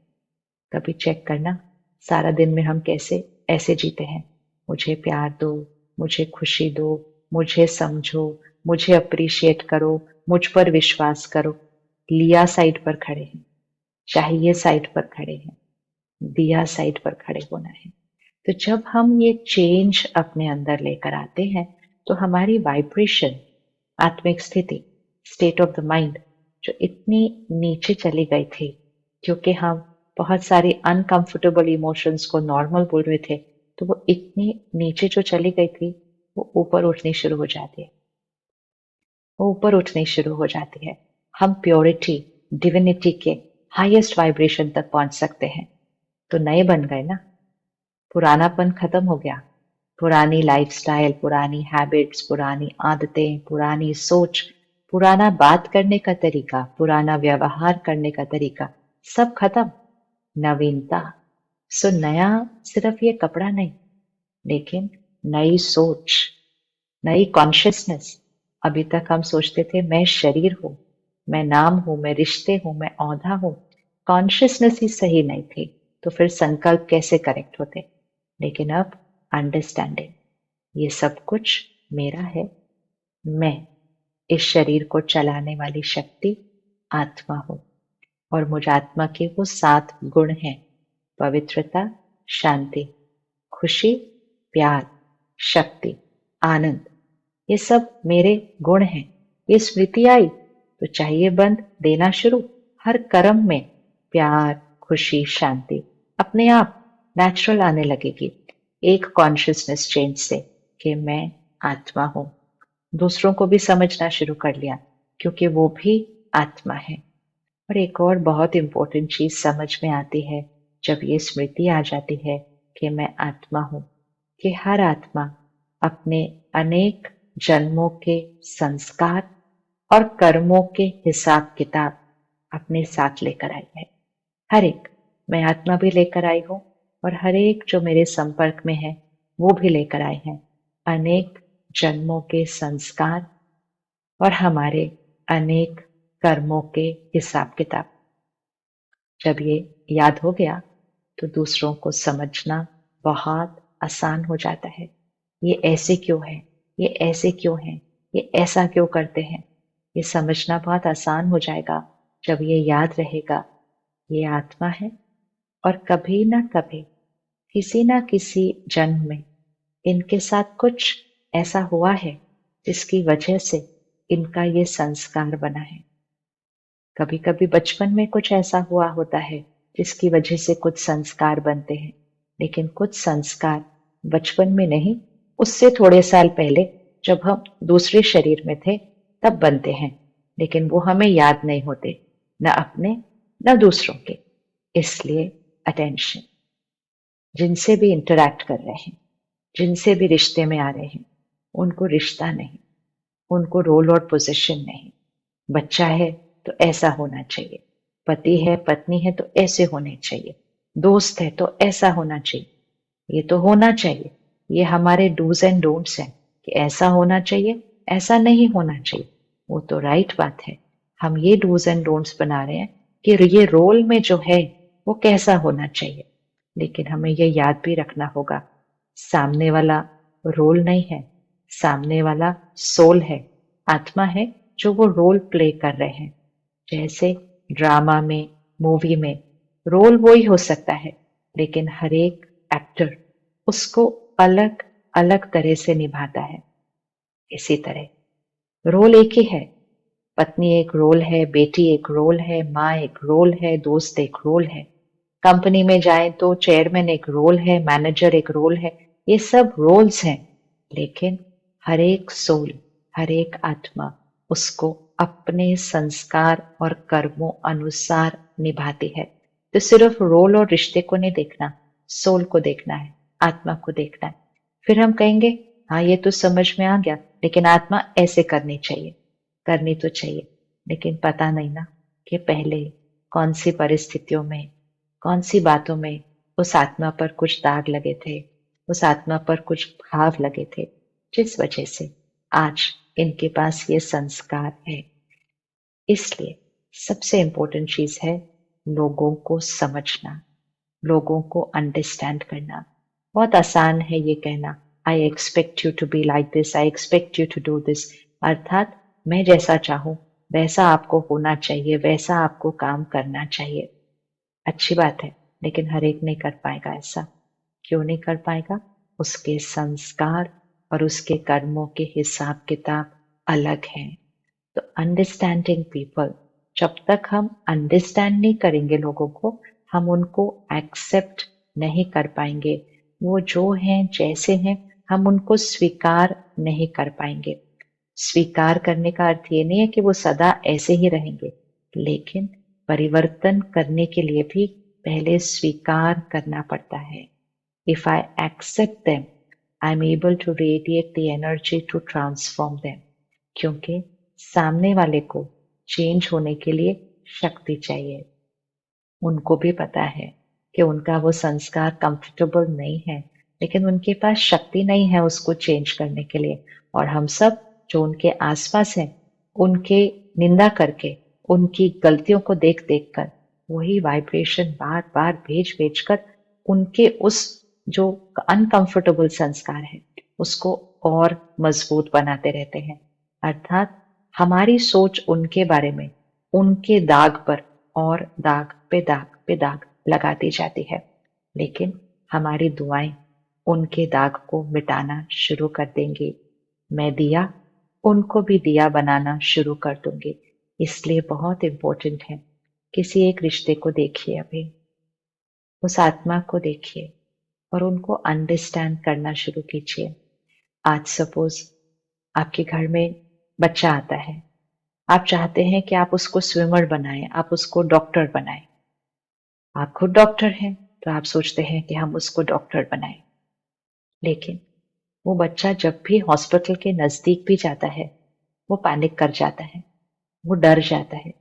कभी चेक करना, सारा दिन में हम कैसे ऐसे जीते हैं। मुझे प्यार दो, मुझे खुशी दो, मुझे समझो, मुझे अप्रिशिएट करो, मुझ पर विश्वास करो। लिया साइड पर खड़े हैं, चाहिए साइड पर खड़े हैं, दिया साइड पर खड़े होना है। तो जब हम ये चेंज अपने अंदर लेकर आते हैं तो हमारी वाइब्रेशन, आत्मिक स्थिति, स्टेट ऑफ द माइंड जो इतनी नीचे चली गई थी क्योंकि हम बहुत सारी अनकंफर्टेबल इमोशंस को नॉर्मल बोल रहे थे, तो वो इतनी नीचे जो चली गई थी वो ऊपर उठनी शुरू हो जाती है, वो ऊपर उठनी शुरू हो जाती है। हम प्योरिटी, डिविनिटी के हाईएस्ट वाइब्रेशन तक पहुंच सकते हैं। तो नए बन गए ना, पुरानापन खत्म हो गया। पुरानी लाइफस्टाइल, पुरानी हैबिट्स, पुरानी आदतें, पुरानी सोच, पुराना बात करने का तरीका, पुराना व्यवहार करने का तरीका, सब खत्म। नवीनता। सो नया सिर्फ ये कपड़ा नहीं, लेकिन नई सोच, नई कॉन्शियसनेस। अभी तक हम सोचते थे मैं शरीर हूं, मैं नाम हूं, मैं रिश्ते हूं, मैं औधा हूं। कॉन्शियसनेस ही सही नहीं थी, तो फिर संकल्प कैसे करेक्ट होते? लेकिन अब अंडरस्टैंडिंग, ये सब कुछ मेरा है, मैं इस शरीर को चलाने वाली शक्ति आत्मा हूं, और मुझ आत्मा के वो 7 गुण हैं: पवित्रता, शांति, खुशी, प्यार, शक्ति, आनंद। ये सब मेरे गुण हैं। ये स्मृति आई तो चाहिए बंद, देना शुरू। हर कर्म में प्यार, खुशी, शांति अपने आप नेचुरल आने लगेगी, एक कॉन्शियसनेस चेंज से। कि मैं आत्मा हूं। दूसरों को भी समझना शुरू कर लिया क्योंकि वो भी आत्मा है। और एक और बहुत इंपॉर्टेंट चीज समझ में आती है जब ये स्मृति आ जाती है कि मैं आत्मा हूं, कि हर आत्मा अपने अनेक जन्मों के संस्कार और कर्मों के हिसाब किताब अपने साथ लेकर आई है। हर एक, मैं आत्मा भी लेकर आई हूं और हर एक जो मेरे संपर्क में है वो भी लेकर आए हैं अनेक जन्मों के संस्कार और हमारे अनेक कर्मों के हिसाब किताब। जब ये याद हो गया तो दूसरों को समझना बहुत आसान हो जाता है। ये ऐसे क्यों है, ये ऐसे क्यों है, ये ऐसा क्यों करते हैं, ये समझना बहुत आसान हो जाएगा जब ये याद रहेगा ये आत्मा है और कभी ना कभी किसी ना किसी जन्म में इनके साथ कुछ ऐसा हुआ है जिसकी वजह से इनका ये संस्कार बना है। कभी कभी बचपन में कुछ ऐसा हुआ होता है जिसकी वजह से कुछ संस्कार बनते हैं, लेकिन कुछ संस्कार बचपन में नहीं, उससे थोड़े साल पहले जब हम दूसरे शरीर में थे तब बनते हैं, लेकिन वो हमें याद नहीं होते, न अपने न दूसरों के। इसलिए अटेंशन, जिनसे भी इंटरैक्ट कर रहे हैं, जिनसे भी रिश्ते में आ रहे हैं, उनको रिश्ता नहीं, उनको रोल और पोजीशन नहीं। बच्चा है तो ऐसा होना चाहिए, पति है पत्नी है तो ऐसे होने चाहिए, दोस्त है तो ऐसा होना चाहिए, ये तो होना चाहिए। ये हमारे डूज एंड डोंट्स हैं कि ऐसा होना चाहिए, ऐसा नहीं होना चाहिए। वो तो राइट बात है। हम ये डूज एंड डोंट्स बना रहे हैं कि ये रोल में जो है वो कैसा होना चाहिए, लेकिन हमें ये याद भी रखना होगा सामने वाला रोल नहीं है, सामने वाला सोल है, आत्मा है जो वो रोल प्ले कर रहे हैं। जैसे ड्रामा में, मूवी में रोल वही हो सकता है, लेकिन हर एक एक्टर उसको अलग अलग तरह से निभाता है। इसी तरह रोल एक ही है, पत्नी एक रोल है, बेटी एक रोल है, माँ एक रोल है, दोस्त एक रोल है। कंपनी में जाए तो चेयरमैन एक रोल है, मैनेजर एक रोल है, ये सब रोल्स हैं। लेकिन हर एक सोल, हर एक आत्मा उसको अपने संस्कार और कर्मों अनुसार निभाती है। तो सिर्फ रोल और रिश्ते को नहीं देखना, सोल को देखना है, आत्मा को देखना है। फिर हम कहेंगे हाँ ये तो समझ में आ गया, लेकिन आत्मा ऐसे करनी चाहिए, करनी तो चाहिए, लेकिन पता नहीं ना कि पहले कौन सी परिस्थितियों में, कौन सी बातों में उस आत्मा पर कुछ दाग लगे थे, उस आत्मा पर कुछ भाव लगे थे, जिस वजह से आज इनके पास ये संस्कार है। इसलिए सबसे इंपॉर्टेंट चीज है लोगों को समझना, लोगों को अंडरस्टैंड करना। बहुत आसान है ये कहना, I expect you to be like this, I expect you to do this, अर्थात मैं जैसा चाहूं वैसा आपको होना चाहिए, वैसा आपको काम करना चाहिए। अच्छी बात है, लेकिन हर एक नहीं कर पाएगा ऐसा। क्यों नहीं कर पाएगा? उसके संस्कार और उसके कर्मों के हिसाब किताब अलग हैं। तो अंडरस्टैंडिंग पीपल, जब तक हम अंडरस्टैंड नहीं करेंगे लोगों को, हम उनको एक्सेप्ट नहीं कर पाएंगे। वो जो हैं जैसे हैं हम उनको स्वीकार नहीं कर पाएंगे। स्वीकार करने का अर्थ ये नहीं है कि वो सदा ऐसे ही रहेंगे, लेकिन परिवर्तन करने के लिए भी पहले स्वीकार करना पड़ता है। If I accept them, I am able to radiate the energy to transform them. क्योंकि सामने वाले को चेंज होने के लिए शक्ति चाहिए। उनको भी पता है कि उनका वो संस्कार कंफर्टेबल नहीं है, लेकिन उनके पास शक्ति नहीं है उसको चेंज करने के लिए। और हम सब जो उनके आसपास हैं, उनके निंदा करके, उनकी गलतियों को देख देख कर वही वाइब्रेशन बार बार भेज भेज कर उनके उस जो अनकंफर्टेबल संस्कार है उसको और मजबूत बनाते रहते हैं। अर्थात हमारी सोच उनके बारे में, उनके दाग पर और दाग पे दाग पे दाग लगाती जाती है, लेकिन हमारी दुआएं उनके दाग को मिटाना शुरू कर देंगी। मैं दिया, उनको भी दिया बनाना शुरू कर दूंगी। इसलिए बहुत इंपॉर्टेंट है, किसी एक रिश्ते को देखिए, अभी उस आत्मा को देखिए और उनको अंडरस्टैंड करना शुरू कीजिए। आज सपोज आपके घर में बच्चा आता है, आप चाहते हैं कि आप उसको स्विमर बनाएं, आप उसको डॉक्टर बनाएं। आप खुद डॉक्टर हैं तो आप सोचते हैं कि हम उसको डॉक्टर बनाएं, लेकिन वो बच्चा जब भी हॉस्पिटल के नजदीक भी जाता है वो पैनिक कर जाता है, वो डर जाता है।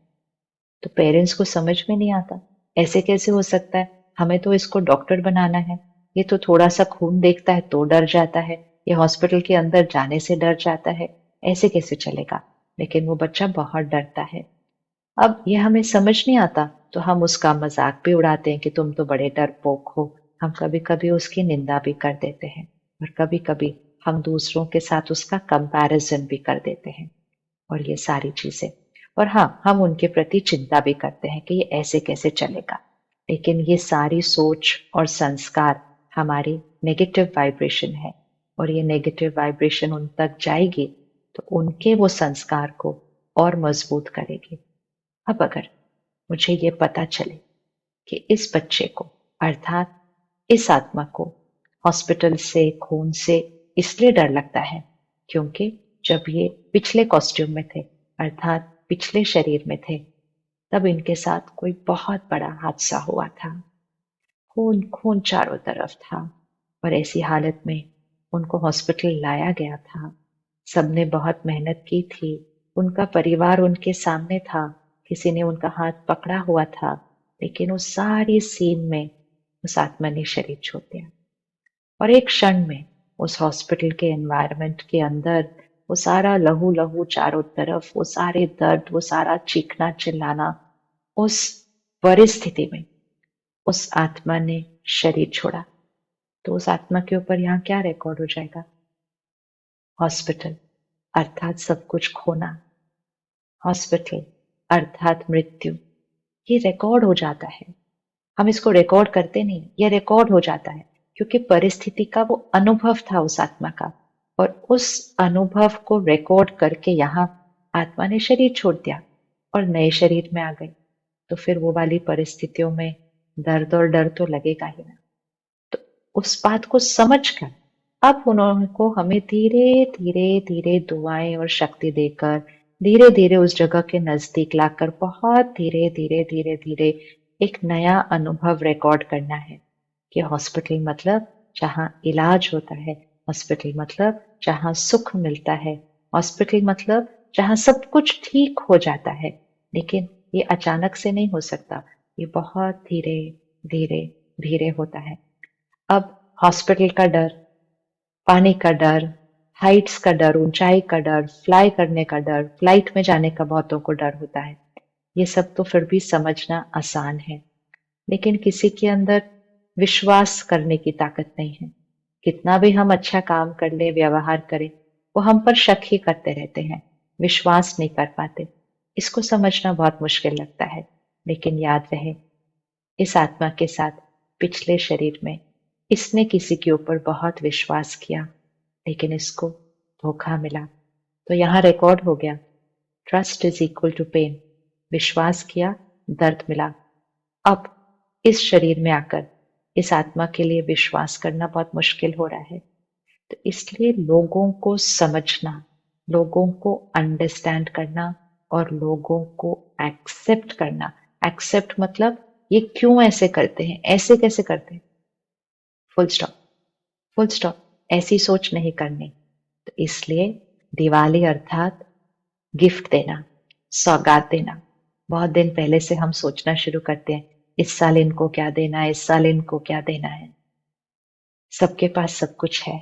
तो पेरेंट्स को समझ में नहीं आता, ऐसे कैसे हो सकता है, हमें तो इसको डॉक्टर बनाना है, ये तो थोड़ा सा खून देखता है तो डर जाता है, ये हॉस्पिटल के अंदर जाने से डर जाता है, ऐसे कैसे चलेगा। लेकिन वो बच्चा बहुत डरता है। अब ये हमें समझ नहीं आता तो हम उसका मजाक भी उड़ाते हैं कि तुम तो बड़े डरपोक हो। हम कभी कभी उसकी निंदा भी कर देते हैं और कभी कभी हम दूसरों के साथ उसका कंपैरिजन भी कर देते हैं और ये सारी चीजें। और हाँ, हम उनके प्रति चिंता भी करते हैं कि ये ऐसे कैसे चलेगा। लेकिन ये सारी सोच और संस्कार हमारी नेगेटिव वाइब्रेशन है और ये नेगेटिव वाइब्रेशन उन तक जाएगी तो उनके वो संस्कार को और मजबूत करेगी। अब अगर मुझे ये पता चले कि इस बच्चे को, अर्थात इस आत्मा को हॉस्पिटल से, खून से इसलिए डर लगता है क्योंकि जब ये पिछले कॉस्ट्यूम में थे, अर्थात पिछले शरीर में थे, तब इनके साथ कोई बहुत बड़ा हादसा हुआ था। खून खून चारों तरफ था और ऐसी हालत में उनको हॉस्पिटल लाया गया था। सबने बहुत मेहनत की थी, उनका परिवार उनके सामने था, किसी ने उनका हाथ पकड़ा हुआ था, लेकिन उस सारी सीन में उस आत्मा ने शरीर छोड़ दिया। और एक क्षण में उस हॉस्पिटल के एनवायरनमेंट के अंदर वो सारा लहू लहू चारों तरफ, वो सारे दर्द, वो सारा चीखना चिल्लाना, उस परिस्थिति में उस आत्मा ने शरीर छोड़ा। तो उस आत्मा के ऊपर यहाँ क्या रिकॉर्ड हो जाएगा? हॉस्पिटल अर्थात सब कुछ खोना, हॉस्पिटल अर्थात मृत्यु, ये रिकॉर्ड हो जाता है। हम इसको रिकॉर्ड करते नहीं, ये रिकॉर्ड हो जाता है क्योंकि परिस्थिति का वो अनुभव था उस आत्मा का, और उस अनुभव को रिकॉर्ड करके यहाँ आत्मा ने शरीर छोड़ दिया और नए शरीर में आ गई। तो फिर वो वाली परिस्थितियों में दर्द और डर तो लगेगा ही ना। तो उस बात को समझकर अब उनको हमें धीरे धीरे धीरे दुआएं और शक्ति देकर धीरे धीरे उस जगह के नजदीक लाकर बहुत धीरे धीरे धीरे धीरे एक नया अनुभव रिकॉर्ड करना है कि हॉस्पिटल मतलब जहाँ इलाज होता है, हॉस्पिटल मतलब जहाँ सुख मिलता है, हॉस्पिटल मतलब जहाँ सब कुछ ठीक हो जाता है। लेकिन ये अचानक से नहीं हो सकता, ये बहुत धीरे धीरे धीरे होता है। अब हॉस्पिटल का डर, पानी का डर, हाइट्स का डर, ऊंचाई का डर, फ्लाई करने का डर, फ्लाइट में जाने का बहुतों को डर होता है। ये सब तो फिर भी समझना आसान है, लेकिन किसी के अंदर विश्वास करने की ताकत नहीं है। कितना भी हम अच्छा काम कर ले, व्यवहार करें, वो हम पर शक ही करते रहते हैं, विश्वास नहीं कर पाते। इसको समझना बहुत मुश्किल लगता है। लेकिन याद रहे, इस आत्मा के साथ पिछले शरीर में इसने किसी के ऊपर बहुत विश्वास किया, लेकिन इसको धोखा मिला। तो यहां रिकॉर्ड हो गया, trust is equal to pain. विश्वास किया, दर्द मिला। अब इस शरीर में आकर इस आत्मा के लिए विश्वास करना बहुत मुश्किल हो रहा है। तो इसलिए लोगों को समझना, लोगों को अंडरस्टैंड करना और लोगों को एक्सेप्ट करना। एक्सेप्ट मतलब ये क्यों ऐसे करते हैं, ऐसे कैसे करते हैं, फुल स्टॉप, फुल स्टॉप। ऐसी सोच नहीं करनी। तो इसलिए दिवाली अर्थात गिफ्ट देना, सौगात देना। बहुत दिन पहले से हम सोचना शुरू करते हैं, इस साल इनको क्या देना है, इस साल इनको क्या देना है। सबके पास सब कुछ है,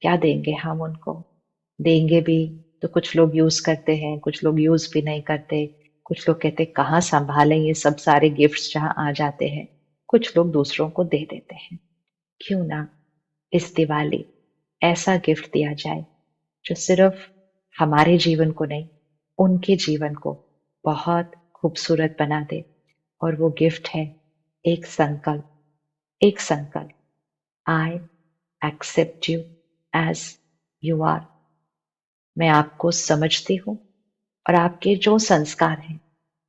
क्या देंगे हम उनको। देंगे भी तो कुछ लोग यूज करते हैं, कुछ लोग यूज भी नहीं करते। कुछ लोग कहते कहाँ संभालें ये सब सारे गिफ्ट्स जहां आ जाते हैं। कुछ लोग दूसरों को दे देते हैं। क्यों ना इस दिवाली ऐसा गिफ्ट दिया जाए जो सिर्फ हमारे जीवन को नहीं, उनके जीवन को बहुत खूबसूरत बना दे। और वो गिफ्ट है एक संकल्प, एक संकल्प, I accept you as you are. मैं आपको समझती हूँ और आपके जो संस्कार हैं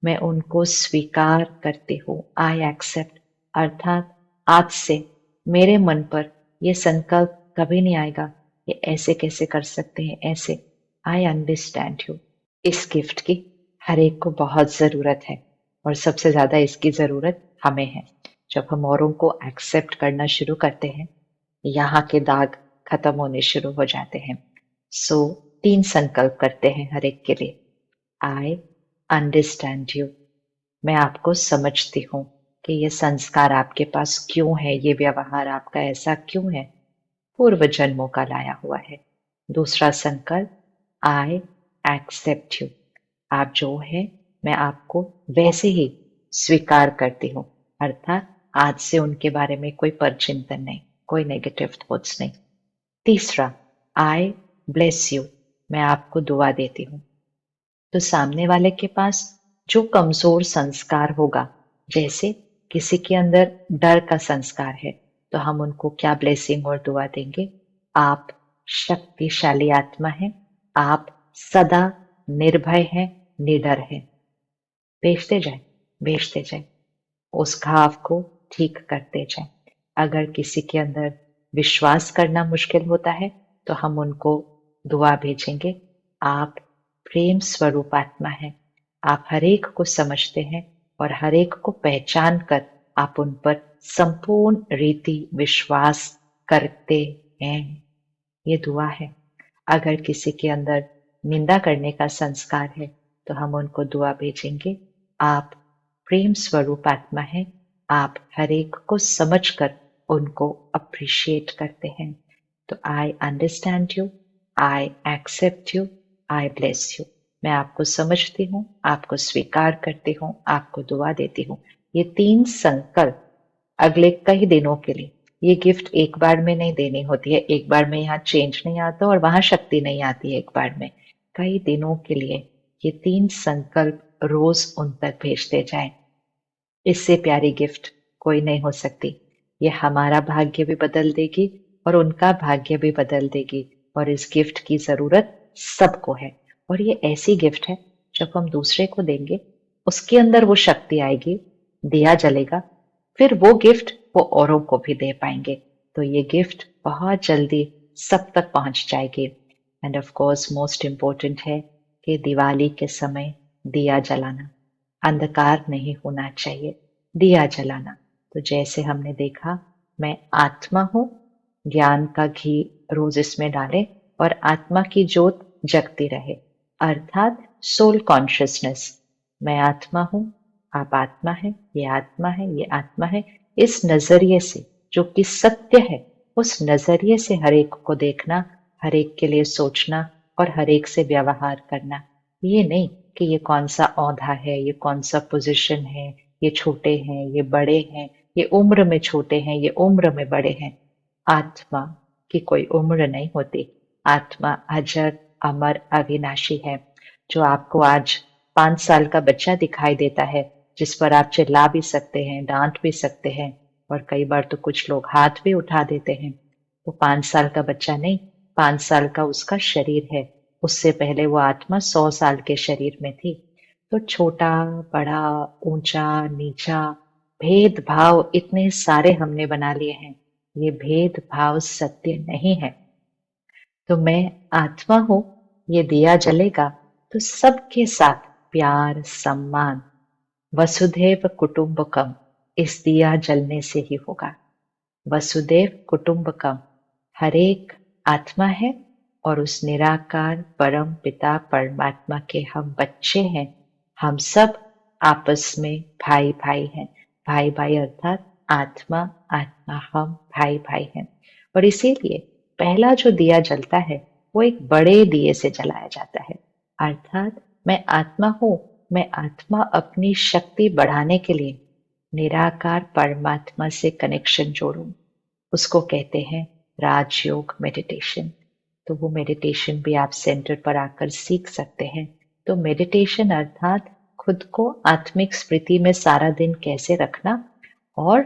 मैं उनको स्वीकार करती हूँ। आई एक्सेप्ट अर्थात आज से मेरे मन पर यह संकल्प कभी नहीं आएगा ये ऐसे कैसे कर सकते हैं, ऐसे। आई अंडरस्टैंड यू। इस गिफ्ट की हर एक को बहुत जरूरत है, और सबसे ज्यादा इसकी जरूरत हमें है। जब हम औरों को एक्सेप्ट करना शुरू करते हैं, यहाँ के दाग खत्म होने शुरू हो जाते हैं। सो 3 संकल्प करते हैं हर एक के लिए। आई अंडरस्टैंड यू। मैं आपको समझती हूँ कि ये संस्कार आपके पास क्यों है, ये व्यवहार आपका ऐसा क्यों है, पूर्व जन्मों का लाया हुआ है। दूसरा संकल्प, आई एक्सेप्ट यू। आप जो है मैं आपको वैसे ही स्वीकार करती हूँ, अर्थात आज से उनके बारे में कोई परचिंतन नहीं, कोई नेगेटिव थॉट्स नहीं। तीसरा, आई ब्लेस यू। मैं आपको दुआ देती हूँ। तो सामने वाले के पास जो कमजोर संस्कार होगा, जैसे किसी के अंदर डर का संस्कार है, तो हम उनको क्या ब्लेसिंग और दुआ देंगे? आप शक्तिशाली आत्मा हैं, आप सदा निर्भय हैं, निडर हैं। भेजते जाए, भेजते जाए, उस घाव को ठीक करते जाए। अगर किसी के अंदर विश्वास करना मुश्किल होता है, तो हम उनको दुआ भेजेंगे। आप प्रेम स्वरूप आत्मा है, आप हरेक को समझते हैं और हरेक को पहचान कर आप उन पर संपूर्ण रीति विश्वास करते हैं। ये दुआ है। अगर किसी के अंदर निंदा करने का संस्कार है, तो हम उनको दुआ भेजेंगे। आप प्रेम स्वरूप आत्मा है, आप हरेक को समझकर उनको अप्रिशिएट करते हैं। तो I understand you, I accept you, I bless you. मैं आपको समझती हूँ, आपको स्वीकार करती हूँ, आपको दुआ देती हूँ। ये 3 संकल्प अगले कई दिनों के लिए, ये गिफ्ट एक बार में नहीं देनी होती है, एक बार में यहाँ चेंज नहीं आता और वहां शक्ति नहीं आती है एक बार में। कई दिनों के लिए ये 3 संकल्प रोज उन तक भेजते जाएं। इससे प्यारी गिफ्ट कोई नहीं हो सकती। ये हमारा भाग्य भी बदल देगी और उनका भाग्य भी बदल देगी, और इस गिफ्ट की जरूरत सबको है। और ये ऐसी गिफ्ट है, जब हम दूसरे को देंगे, उसके अंदर वो शक्ति आएगी, दिया जलेगा, फिर वो गिफ्ट वो औरों को भी दे पाएंगे। तो ये गिफ्ट बहुत जल्दी सब तक पहुंच जाएगी। End of course most important है कि दिवाली के समय दिया जलाना, अंधकार नहीं होना चाहिए, दिया जलाना। तो जैसे हमने देखा, मैं आत्मा हूं, ज्ञान का घी रोज इसमें डालें और आत्मा की ज्योत जगती रहे, अर्थात सोल कॉन्शियसनेस। मैं आत्मा हूं, आप आत्मा है, ये आत्मा है, ये आत्मा है। इस नजरिए से, जो कि सत्य है, उस नजरिए से हर एक को देखना, हर एक के लिए सोचना और हर एक से व्यवहार करना। ये नहीं कि ये कौन सा औधा है, ये कौन सा पोजीशन है, ये छोटे हैं, ये बड़े हैं, ये उम्र में छोटे हैं, ये उम्र में बड़े हैं। आत्मा की कोई उम्र नहीं होती। आत्मा अजर अमर अविनाशी है। जो आपको आज 5 साल का बच्चा दिखाई देता है, जिस पर आप चिल्ला भी सकते हैं, डांट भी सकते हैं, और कई बार तो कुछ लोग हाथ भी उठा देते हैं, वो 5 साल का बच्चा नहीं, 5 साल का उसका शरीर है। उससे पहले वो आत्मा 100 साल के शरीर में थी। तो छोटा बड़ा, ऊंचा नीचा, भेदभाव इतने सारे हमने बना लिए हैं। ये भेदभाव सत्य नहीं है। तो मैं आत्मा हूं, ये दिया जलेगा तो सबके साथ प्यार सम्मान, वसुधैव कुटुंबकम, इस दिया जलने से ही होगा। वसुदेव कुटुंबकम, हरेक आत्मा है और उस निराकार परम पिता परमात्मा के हम बच्चे हैं। हम सब आपस में भाई भाई हैं। भाई भाई अर्थात आत्मा आत्मा, हम भाई भाई हैं। और इसीलिए पहला जो दिया जलता है, वो एक बड़े दिए से जलाया जाता है, अर्थात मैं आत्मा हूं, मैं आत्मा अपनी शक्ति बढ़ाने के लिए निराकार परमात्मा से कनेक्शन जोड़ूं, उसको कहते हैं राजयोग मेडिटेशन। तो वो मेडिटेशन भी आप सेंटर पर आकर सीख सकते हैं। तो मेडिटेशन अर्थात खुद को आत्मिक स्मृति में सारा दिन कैसे रखना और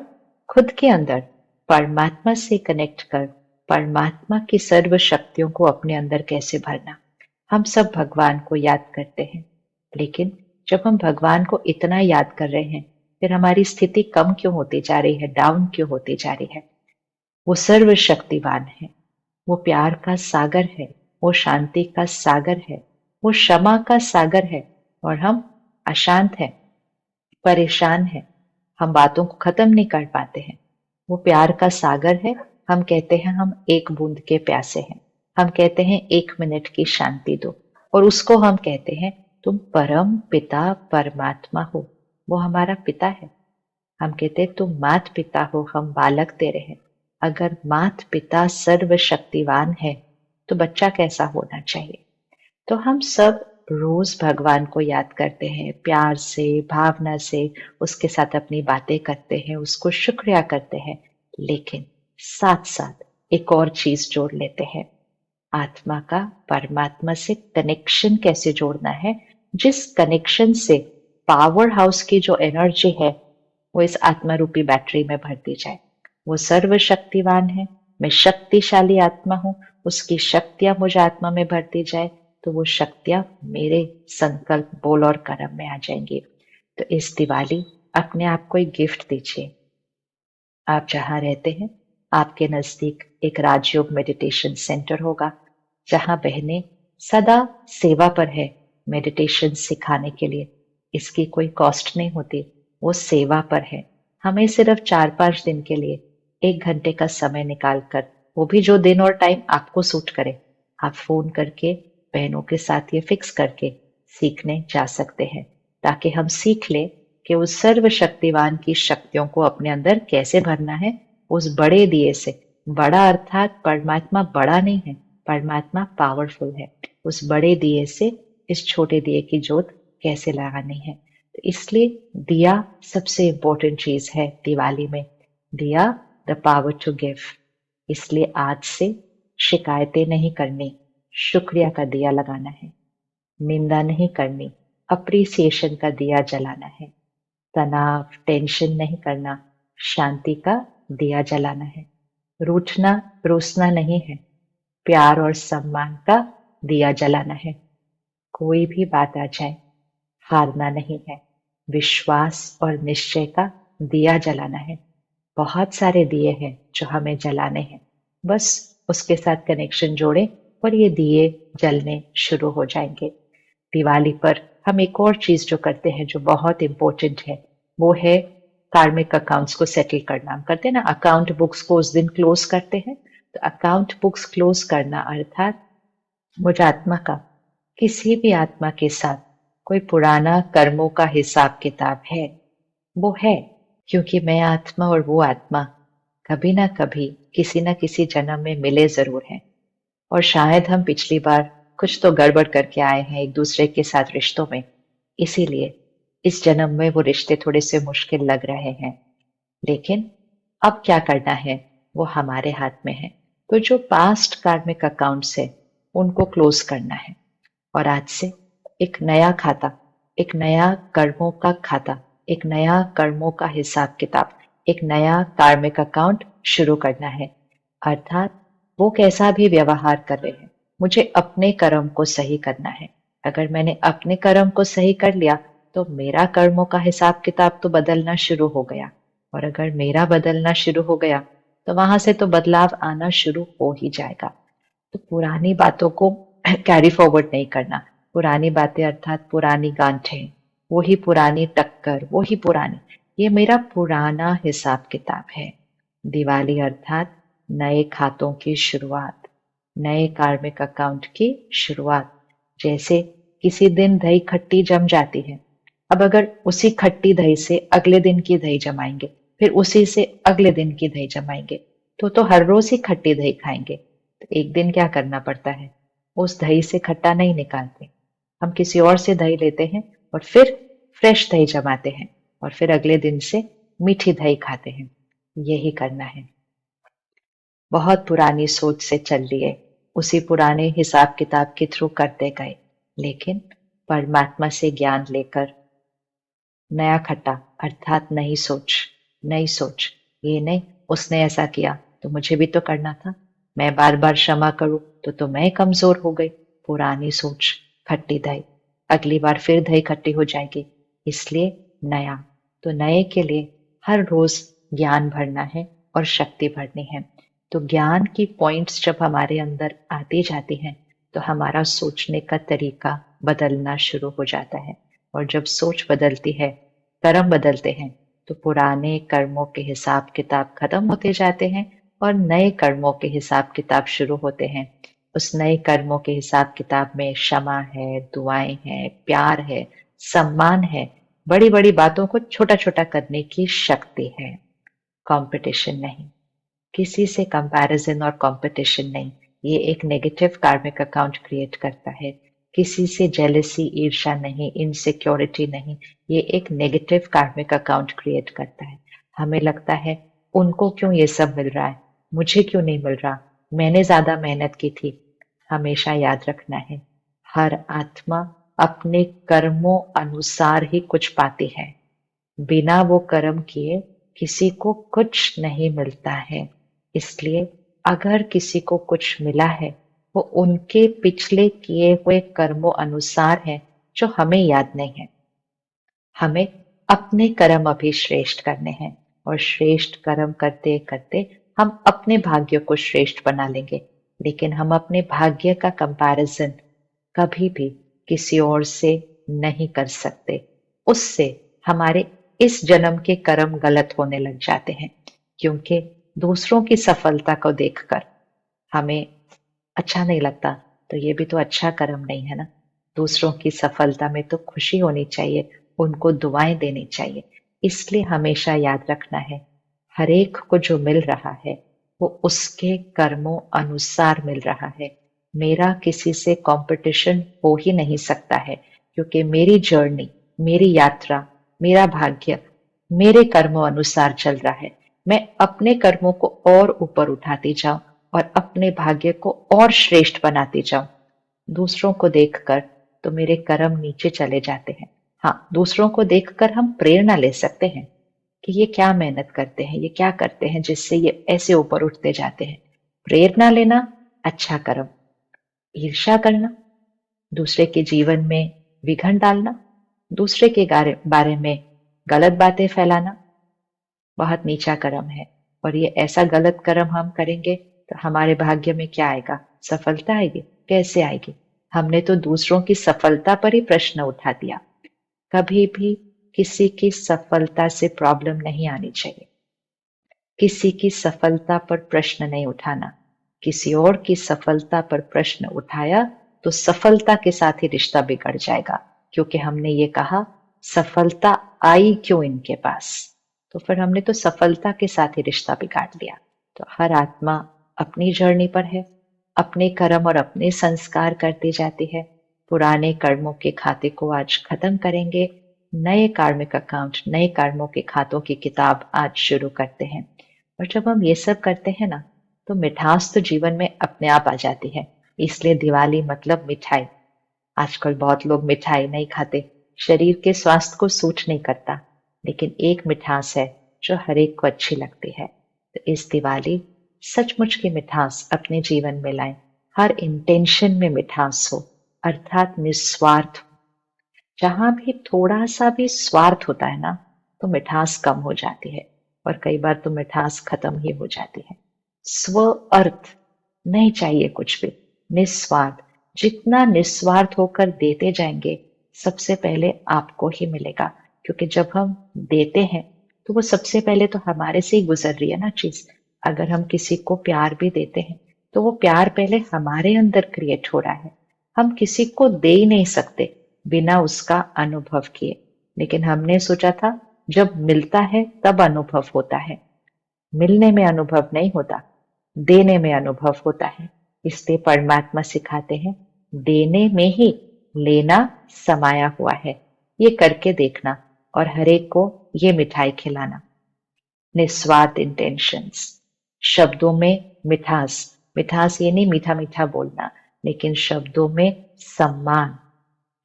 खुद के अंदर परमात्मा से कनेक्ट कर परमात्मा की सर्व शक्तियों को अपने अंदर कैसे भरना। हम सब भगवान को याद करते हैं, लेकिन जब हम भगवान को इतना याद कर रहे हैं, फिर हमारी स्थिति कम क्यों होती जा रही है, डाउन क्यों होती जा रही है? वो सर्वशक्तिवान है, वो प्यार का सागर है, वो शांति का सागर है, वो क्षमा का सागर है। और हम अशांत हैं, परेशान हैं, हम बातों को खत्म नहीं कर पाते हैं। वो प्यार का सागर है। हम कहते हैं हम एक बूंद के प्यासे हैं। हम कहते हैं 1 मिनट की शांति दो। और उसको हम कहते हैं तुम परम पिता परमात्मा हो। वो हमारा पिता है। हम कहते हैं तुम मात पिता हो, हम बालक तेरे हैं। अगर मात पिता सर्वशक्तिवान है तो बच्चा कैसा होना चाहिए? तो हम सब रोज भगवान को याद करते हैं, प्यार से, भावना से उसके साथ अपनी बातें करते हैं, उसको शुक्रिया करते हैं। लेकिन साथ साथ एक और चीज जोड़ लेते हैं, आत्मा का परमात्मा से कनेक्शन कैसे जोड़ना है, जिस कनेक्शन से पावर हाउस की जो एनर्जी है वो इस आत्मा रूपी बैटरी में भर दी जाए। वो सर्वशक्तिवान है, मैं शक्तिशाली आत्मा हूं, उसकी शक्तियां मुझ आत्मा में भर दी जाए तो वो शक्तियां मेरे संकल्प, बोल और कर्म में आ जाएंगी। तो इस दिवाली अपने आप को एक गिफ्ट दीजिए। आप जहां रहते हैं आपके नजदीक एक राजयोग मेडिटेशन सेंटर होगा, जहां बहनें सदा सेवा पर है मेडिटेशन सिखाने के लिए। इसकी कोई कॉस्ट नहीं होती, वो सेवा पर है। हमें सिर्फ 4-5 दिन के लिए 1 घंटे का समय निकाल कर, वो भी जो दिन और टाइम आपको सूट करे, आप फोन करके बहनों के साथ ये फिक्स करके सीखने जा सकते हैं, ताकि हम सीख ले कि उस सर्वशक्तिवान की शक्तियों को अपने अंदर कैसे भरना है। उस बड़े दिए से, बड़ा अर्थात परमात्मा बड़ा नहीं है, परमात्मा पावरफुल है। उस बड़े दिए से इस छोटे दिए की जोत कैसे लगानी है। तो इसलिए दिया सबसे इंपॉर्टेंट चीज है दिवाली में। दिया, द पावर टू गिव। इसलिए आज से शिकायतें नहीं करनी, शुक्रिया का दिया लगाना है। निंदा नहीं करनी, अप्रिसिएशन का दिया जलाना है। तनाव, टेंशन नहीं करना, शांति का दिया जलाना है। रूठना, रूसना नहीं है, प्यार और सम्मान का दिया जलाना है। कोई भी बात आ जाए, हारना नहीं है, विश्वास और निश्चय का दिया जलाना है। बहुत सारे दिए हैं जो हमें जलाने हैं, बस उसके साथ कनेक्शन जोड़े और ये दिए जलने शुरू हो जाएंगे। दिवाली पर हम एक और चीज जो करते हैं जो बहुत इंपॉर्टेंट है, वो है कार्मिक अकाउंट्स को सेटल करना। हम करते हैं ना, अकाउंट बुक्स को उस दिन क्लोज करते हैं। तो अकाउंट बुक्स क्लोज करना अर्थात मुझ आत्मा का किसी भी आत्मा के साथ कोई पुराना कर्मों का हिसाब किताब है, वो है। क्योंकि मैं आत्मा और वो आत्मा कभी ना कभी किसी ना किसी जन्म में मिले जरूर हैं। और शायद हम पिछली बार कुछ तो गड़बड़ करके आए हैं एक दूसरे के साथ रिश्तों में, इसीलिए इस जन्म में वो रिश्ते थोड़े से मुश्किल लग रहे हैं। लेकिन अब क्या करना है वो हमारे हाथ में है। तो जो पास्ट कार्मिक अकाउंट्स है उनको क्लोज करना है और आज से एक नया खाता, एक नया कर्मों का खाता, एक नया कर्मों का हिसाब किताब, एक नया कार्मिक अकाउंट शुरू करना है। अर्थात वो कैसा भी व्यवहार कर रहे हैं, मुझे अपने कर्म को सही करना है। अगर मैंने अपने कर्म को सही कर लिया तो मेरा कर्मों का हिसाब किताब तो बदलना शुरू हो गया। और अगर मेरा बदलना शुरू हो गया तो वहां से तो बदलाव आना शुरू हो ही जाएगा। तो पुरानी बातों को कैरी फॉरवर्ड नहीं करना। पुरानी बातें अर्थात पुरानी गांठें, वही पुरानी टक्कर, वही पुरानी, ये मेरा पुराना हिसाब किताब है। दिवाली अर्थात नए खातों की शुरुआत, नए कार्मिक अकाउंट की शुरुआत। जैसे किसी दिन दही खट्टी जम जाती है, अब अगर उसी खट्टी दही से अगले दिन की दही जमाएंगे, फिर उसी से अगले दिन की दही जमाएंगे, तो हर रोज ही खट्टी दही खाएंगे। तो एक दिन क्या करना पड़ता है, उस दही से खट्टा नहीं निकालते, हम किसी और से दही लेते हैं और फिर फ्रेश दही जमाते हैं और फिर अगले दिन से मीठी दही खाते हैं। यही करना है। बहुत पुरानी सोच से चल लिए, उसी पुराने हिसाब किताब के थ्रू करते गए। लेकिन परमात्मा से ज्ञान लेकर नया खट्टा अर्थात नई सोच, नई सोच, ये नहीं उसने ऐसा किया तो मुझे भी तो करना था, मैं बार बार क्षमा करूं तो मैं कमजोर हो गई। पुरानी सोच, खट्टी दही, अगली बार फिर दही खट्टी हो जाएगी। इसलिए नया, तो नए के लिए हर रोज ज्ञान भरना है और शक्ति भरनी है। तो ज्ञान की पॉइंट्स जब हमारे अंदर आती जाती हैं तो हमारा सोचने का तरीका बदलना शुरू हो जाता है। और जब सोच बदलती है, कर्म बदलते हैं, तो पुराने कर्मों के हिसाब किताब खत्म होते जाते हैं और नए कर्मों के हिसाब किताब शुरू होते हैं। उस नए कर्मों के हिसाब किताब में क्षमा है, दुआएं हैं, प्यार है, सम्मान है, बड़ी बड़ी बातों को छोटा छोटा करने की शक्ति है। कंपटीशन नहीं, किसी से कंपैरिजन और कंपटीशन नहीं, ये एक नेगेटिव कार्मिक अकाउंट क्रिएट करता है। किसी से जेलसी, ईर्ष्या नहीं, इनसिक्योरिटी नहीं, ये एक नेगेटिव कार्मिक अकाउंट क्रिएट करता है। हमें लगता है उनको क्यों ये सब मिल रहा है, मुझे क्यों नहीं मिल रहा, मैंने ज्यादा मेहनत की थी। हमेशा याद रखना है, हर आत्मा अपने कर्मों अनुसार ही कुछ पाती है। बिना वो कर्म किए किसी को कुछ नहीं मिलता है। इसलिए अगर किसी को कुछ मिला है, वो उनके पिछले किए हुए कर्मों अनुसार है, जो हमें याद नहीं है। हमें अपने कर्म अभी श्रेष्ठ करने हैं और श्रेष्ठ कर्म करते करते हम अपने भाग्य को श्रेष्ठ बना लेंगे। लेकिन हम अपने भाग्य का कंपैरिजन कभी भी किसी और से नहीं कर सकते। उससे हमारे इस जन्म के कर्म गलत होने लग जाते हैं, क्योंकि दूसरों की सफलता को देखकर हमें अच्छा नहीं लगता। तो ये भी तो अच्छा कर्म नहीं है ना। दूसरों की सफलता में तो खुशी होनी चाहिए, उनको दुआएं देनी चाहिए। इसलिए हमेशा याद रखना है, हरेक को जो मिल रहा है वो उसके कर्मों अनुसार मिल रहा है। मेरा किसी से कंपटीशन हो ही नहीं सकता है, क्योंकि मेरी जर्नी, मेरी यात्रा, मेरा भाग्य मेरे कर्मों अनुसार चल रहा है। मैं अपने कर्मों को और ऊपर उठाती जाऊं और अपने भाग्य को और श्रेष्ठ बनाती जाऊं। दूसरों को देखकर तो मेरे कर्म नीचे चले जाते हैं। हाँ, दूसरों को देखकर हम प्रेरणा ले सकते हैं कि ये क्या मेहनत करते हैं, ये क्या करते हैं जिससे ये ऐसे ऊपर उठते जाते हैं। प्रेरणा लेना अच्छा कर्म, ईर्ष्या करना, दूसरे के जीवन में विघन डालना, दूसरे के बारे में गलत बातें फैलाना बहुत नीचा कर्म है। और ये ऐसा गलत कर्म हम करेंगे तो हमारे भाग्य में क्या आएगा, सफलता आएगी? कैसे आएगी? हमने तो दूसरों की सफलता पर ही प्रश्न उठा दिया। कभी भी किसी की सफलता से प्रॉब्लम नहीं आनी चाहिए। किसी की सफलता पर प्रश्न नहीं उठाना। किसी और की सफलता पर प्रश्न उठाया तो सफलता के साथ ही रिश्ता बिगड़ जाएगा, क्योंकि हमने ये कहा सफलता आई क्यों इनके पास, तो फिर हमने तो सफलता के साथ ही रिश्ता बिगाड़ लिया। तो हर आत्मा अपनी जर्नी पर है, अपने कर्म और अपने संस्कार करती जाती है। पुराने कर्मों के खाते को आज खत्म करेंगे, नए कार्मिक अकाउंट, नए कर्मों के खातों की किताब आज शुरू करते हैं। और जब हम ये सब करते हैं ना, तो मिठास तो जीवन में अपने आप आ जाती है। इसलिए दिवाली मतलब मिठाई। आजकल बहुत लोग मिठाई नहीं खाते, शरीर के स्वास्थ्य को सूट नहीं करता। लेकिन एक मिठास है जो हर एक को अच्छी लगती है। तो इस दिवाली सचमुच की मिठास अपने जीवन में लाएं। हर इंटेंशन में मिठास हो, अर्थात निस्वार्थ। जहां भी थोड़ा सा भी स्वार्थ होता है ना, तो मिठास कम हो जाती है और कई बार तो मिठास खत्म ही हो जाती है। स्व अर्थ नहीं चाहिए कुछ भी, निस्वार्थ। जितना निस्वार्थ होकर देते जाएंगे, सबसे पहले आपको ही मिलेगा। क्योंकि जब हम देते हैं तो वो सबसे पहले तो हमारे से ही गुजर रही है ना चीज। अगर हम किसी को प्यार भी देते हैं तो वो प्यार पहले हमारे अंदर क्रिएट हो रहा है। हम किसी को दे ही नहीं सकते बिना उसका अनुभव किए। लेकिन हमने सोचा था जब मिलता है तब अनुभव होता है। मिलने में अनुभव नहीं होता, देने में अनुभव होता है। इसलिए परमात्मा सिखाते हैं, देने में ही लेना समाया हुआ है। ये करके देखना और हरेक को ये मिठाई खिलाना। निस्वार्थ इंटेंशंस, शब्दों में मिठास। मिठास ये नहीं मीठा मीठा बोलना, लेकिन शब्दों में सम्मान।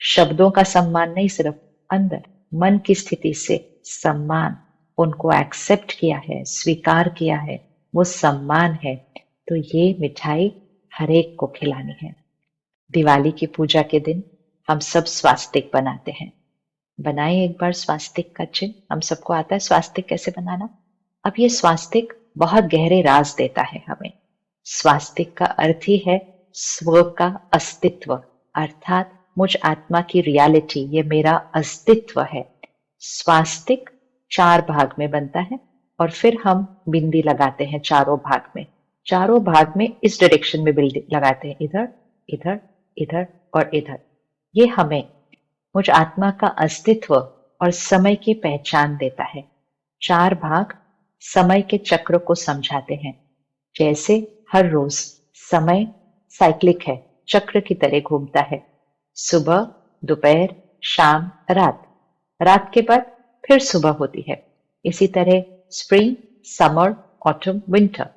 शब्दों का सम्मान नहीं, सिर्फ अंदर मन की स्थिति से सम्मान, उनको एक्सेप्ट किया है, स्वीकार किया है, वो सम्मान है। तो ये मिठाई हरेक को खिलानी है। दिवाली की पूजा के दिन हम सब स्वास्तिक बनाते हैं। बनाए एक बार स्वास्तिक का चिन्ह, हम सबको आता है स्वास्तिक कैसे बनाना। अब ये स्वास्तिक बहुत गहरे राज देता है हमें। स्वास्तिक का अर्थ ही है स्व का अस्तित्व, अर्थात मुझ आत्मा की रियलिटी, ये मेरा अस्तित्व है। स्वास्तिक 4 भाग में बनता है और फिर हम बिंदी लगाते हैं चारों भाग में। चारों भाग में इस डायरेक्शन में बिंदी लगाते हैं, इधर इधर इधर और इधर। ये हमें मुझ आत्मा का अस्तित्व और समय की पहचान देता है। 4 भाग समय के चक्र को समझाते हैं। जैसे हर रोज समय साइक्लिक है, चक्र की तरह घूमता है। सुबह, दोपहर, शाम, रात, रात के बाद फिर सुबह होती है। इसी तरह spring, summer, autumn, winter,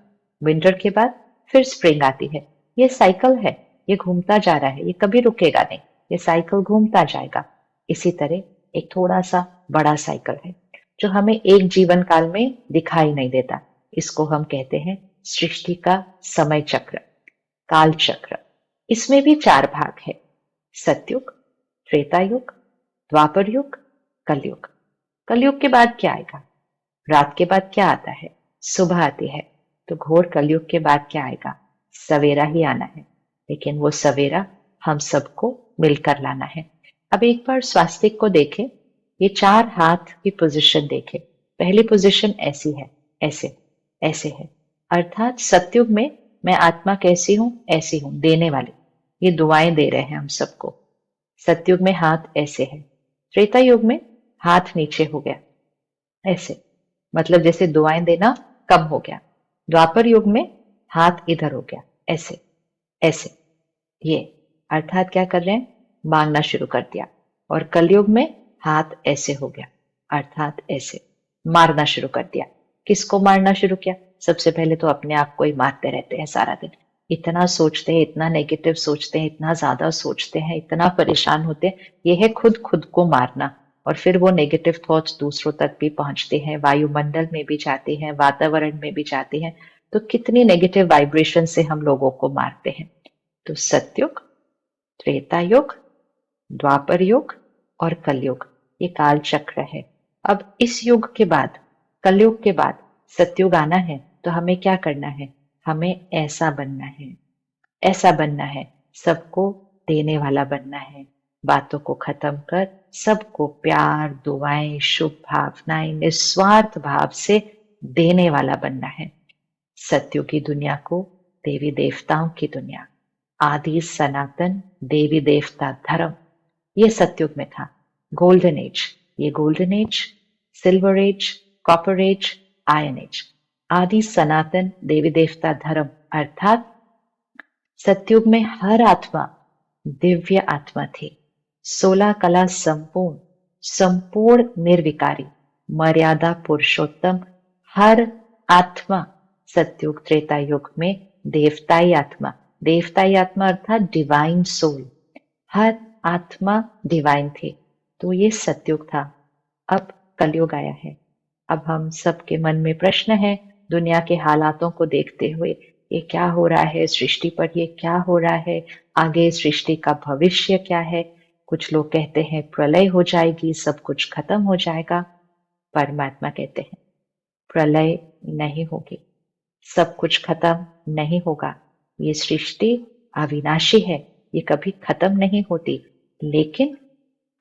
winter के बाद फिर स्प्रिंग आती है। ये साइकिल है, ये घूमता जा रहा है, ये कभी रुकेगा नहीं, ये साइकिल घूमता जाएगा। इसी तरह एक थोड़ा सा बड़ा साइकिल है जो हमें एक जीवन काल में दिखाई नहीं देता। इसको हम कहते हैं सृष्टि का समय चक्र, काल चक्र। इसमें भी 4 भाग है, सतयुग, त्रेता युग, द्वापर युग, कलयुग। कलयुग के बाद क्या आएगा? रात के बाद क्या आता है? सुबह आती है। तो घोर कलयुग के बाद क्या आएगा? सवेरा ही आना है। लेकिन वो सवेरा हम सबको मिलकर लाना है। अब एक बार स्वास्तिक को देखें, ये 4 हाथ की पोजीशन देखें। पहली पोजीशन ऐसी है, ऐसे ऐसे है, अर्थात सतयुग में मैं आत्मा कैसी हूं? ऐसी हूं, देने वाली। ये दुआएं दे रहे हैं हम सबको। सतयुग में हाथ ऐसे है। त्रेता युग में हाथ नीचे हो गया, ऐसे, मतलब जैसे दुआएं देना कम हो गया। द्वापर युग में हाथ इधर हो गया, ऐसे ऐसे, ये अर्थात क्या कर रहे हैं? मांगना शुरू कर दिया। और कलयुग में हाथ ऐसे हो गया, अर्थात ऐसे, मारना शुरू कर दिया। किसको मारना शुरू किया? सबसे पहले तो अपने आप को ही मारते रहते हैं सारा दिन। इतना सोचते हैं, इतना नेगेटिव सोचते हैं, इतना ज्यादा सोचते हैं, इतना परेशान होते हैं। ये है खुद खुद को मारना। और फिर वो नेगेटिव थॉट्स दूसरों तक भी पहुंचते हैं, वायुमंडल में भी जाते हैं, वातावरण में भी जाते हैं। तो कितनी नेगेटिव वाइब्रेशन से हम लोगों को मारते हैं। तो सतयुग, त्रेता युग, द्वापर युग और कलयुग, ये काल चक्र है। अब इस युग के बाद, कलयुग के बाद सतयुग आना है, तो हमें क्या करना है? हमें ऐसा बनना है, ऐसा बनना है, सबको देने वाला बनना है। बातों को खत्म कर सबको प्यार, दुआएं, शुभ भावनाएं, निस्वार्थ भाव से देने वाला बनना है। सतयुग की दुनिया को देवी देवताओं की दुनिया, आदि सनातन देवी देवता धर्म, ये सतयुग में था। गोल्डन एज, ये golden age, silver age, copper age, iron age, आदि सनातन देवी देवता धर्म, अर्थात सतयुग में हर आत्मा दिव्य आत्मा थी। 16 कला संपूर्ण, संपूर्ण निर्विकारी, मर्यादा पुरुषोत्तम, हर आत्मा सतयुग त्रेता युग में देवताई आत्मा, देवताई आत्मा अर्थात डिवाइन सोल, हर आत्मा डिवाइन थी। तो ये सतयुग था। अब कलयुग आया है। अब हम सबके मन में प्रश्न है, दुनिया के हालातों को देखते हुए, ये क्या हो रहा है सृष्टि पर, ये क्या हो रहा है, आगे सृष्टि का भविष्य क्या है। कुछ लोग कहते हैं प्रलय हो जाएगी, सब कुछ खत्म हो जाएगा। परमात्मा कहते हैं प्रलय नहीं होगी, सब कुछ खत्म नहीं होगा। ये सृष्टि अविनाशी है, ये कभी खत्म नहीं होती। लेकिन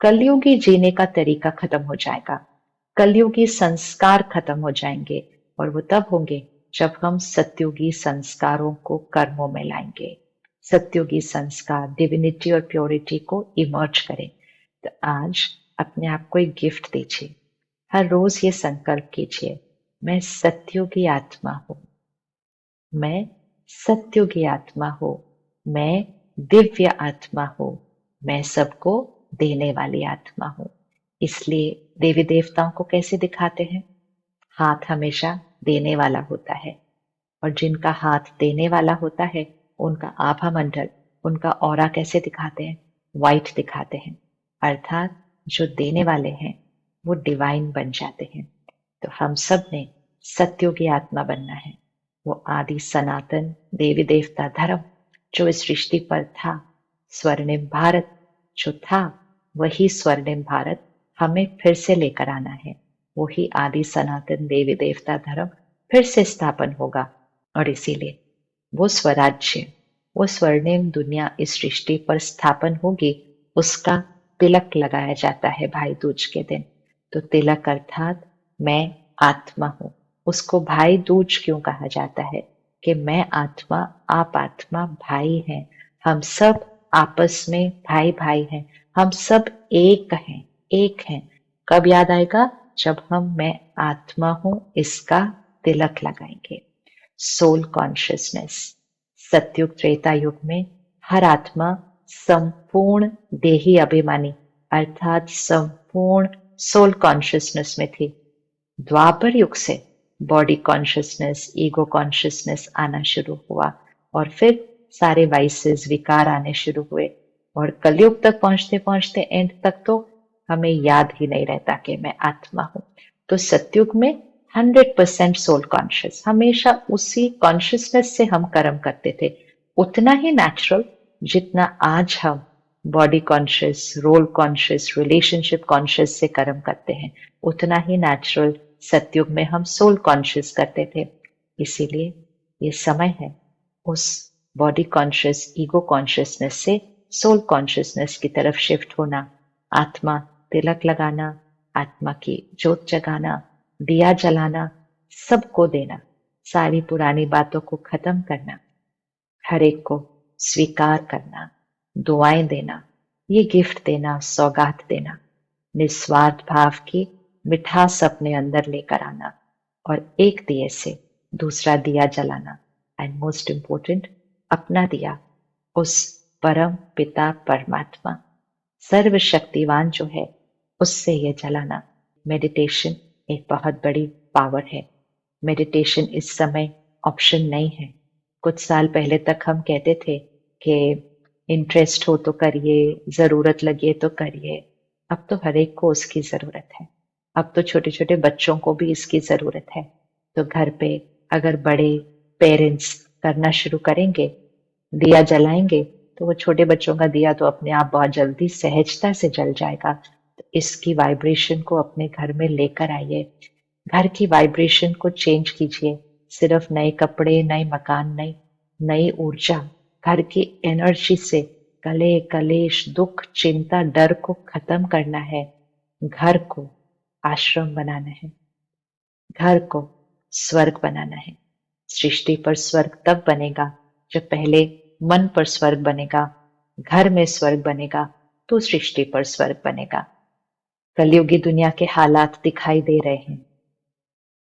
कलयुगी जीने का तरीका खत्म हो जाएगा, कलयुगी संस्कार खत्म हो जाएंगे। और वो तब होंगे जब हम सत्युगी संस्कारों को कर्मों में लाएंगे, सत्युगी संस्कार डिविनिटी और प्योरिटी को इमर्ज करें। तो आज अपने आप को एक गिफ्ट दीजिए। हर रोज ये संकल्प कीजिए, मैं सत्युगी आत्मा हूं, मैं सत्युगी आत्मा हूं, मैं दिव्य आत्मा हूं, मैं सबको देने वाली आत्मा हूं। इसलिए देवी देवताओं को कैसे दिखाते हैं? हाथ हमेशा देने वाला होता है। और जिनका हाथ देने वाला होता है, उनका आभा मंडल, उनका ऑरा कैसे दिखाते हैं? वाइट दिखाते हैं। अर्थात जो देने वाले हैं वो डिवाइन बन जाते हैं। तो हम सब ने सत्युगी आत्मा बनना है। वो आदि सनातन देवी देवता धर्म जो इस सृष्टि पर था, स्वर्णिम भारत जो था, वही स्वर्णिम भारत हमें फिर से लेकर आना है। वही आदि सनातन देवी देवता धर्म फिर से स्थापन होगा। और इसीलिए वो स्वराज्य, वो स्वर्णिम दुनिया इस सृष्टि पर स्थापन होगी, उसका तिलक लगाया जाता है भाई दूज के दिन। तो तिलक अर्थात मैं आत्मा हूं। उसको भाई दूज क्यों कहा जाता है? कि मैं आत्मा, आप आत्मा भाई हैं। हम सब आपस में भाई भाई हैं। हम सब एक हैं, एक हैं। कब याद आएगा? जब हम मैं आत्मा हूं इसका तिलक लगाएंगे। Soul consciousness. सतयुग त्रेता युग में हर आत्मा संपूर्ण देही अभिमानी अर्थात संपूर्ण सोल कॉन्शियसनेस में थी। द्वापर युग से बॉडी कॉन्शियसनेस, ईगो कॉन्शियसनेस आना शुरू हुआ और फिर सारे वाइसेस, विकार आने शुरू हुए। और कलयुग तक पहुंचते पहुंचते एंड तक तो हमें याद ही नहीं रहता कि मैं आत्मा हूं। तो सतयुग में 100% सोल कॉन्शियस, हमेशा उसी कॉन्शियसनेस से हम कर्म करते थे। उतना ही नेचुरल जितना आज हम body conscious, role conscious, relationship conscious से कर्म करते हैं, उतना ही नेचुरल सतयुग में हम सोल कॉन्शियस करते थे। इसीलिए ये समय है उस बॉडी कॉन्शियस, ईगो कॉन्शियसनेस से सोल कॉन्शियसनेस की तरफ शिफ्ट होना। आत्मा तिलक लगाना, आत्मा की जोत जगाना, दिया जलाना, सबको देना, सारी पुरानी बातों को खत्म करना, हर एक को स्वीकार करना, दुआएं देना, ये गिफ्ट देना, सौगात देना, निस्वार्थ भाव की मिठास अपने अंदर लेकर आना और एक दिए से दूसरा दिया जलाना। एंड मोस्ट इंपोर्टेंट, अपना दिया उस परम पिता परमात्मा सर्वशक्तिवान जो है उससे ये जलाना। मेडिटेशन एक बहुत बड़ी पावर है। मेडिटेशन इस समय ऑप्शन नहीं है। कुछ साल पहले तक हम कहते थे कि इंटरेस्ट हो तो करिए, जरूरत लगे तो करिए। अब तो हर एक को उसकी जरूरत है। अब तो छोटे छोटे बच्चों को भी इसकी जरूरत है। तो घर पे अगर बड़े पेरेंट्स करना शुरू करेंगे, दिया जलाएंगे, तो वो छोटे बच्चों का दिया तो अपने आप बहुत जल्दी सहजता से जल जाएगा। तो इसकी वाइब्रेशन को अपने घर में लेकर आइए। घर की वाइब्रेशन को चेंज कीजिए। सिर्फ नए कपड़े, नए मकान नहीं, नई ऊर्जा, घर की एनर्जी से कले कलेश, दुख, चिंता, डर को खत्म करना है। घर को आश्रम बनाना है, घर को स्वर्ग बनाना है। सृष्टि पर स्वर्ग तब बनेगा जब पहले मन पर स्वर्ग बनेगा, घर में स्वर्ग बनेगा, तो सृष्टि पर स्वर्ग बनेगा। कलयुगी दुनिया के हालात दिखाई दे रहे हैं।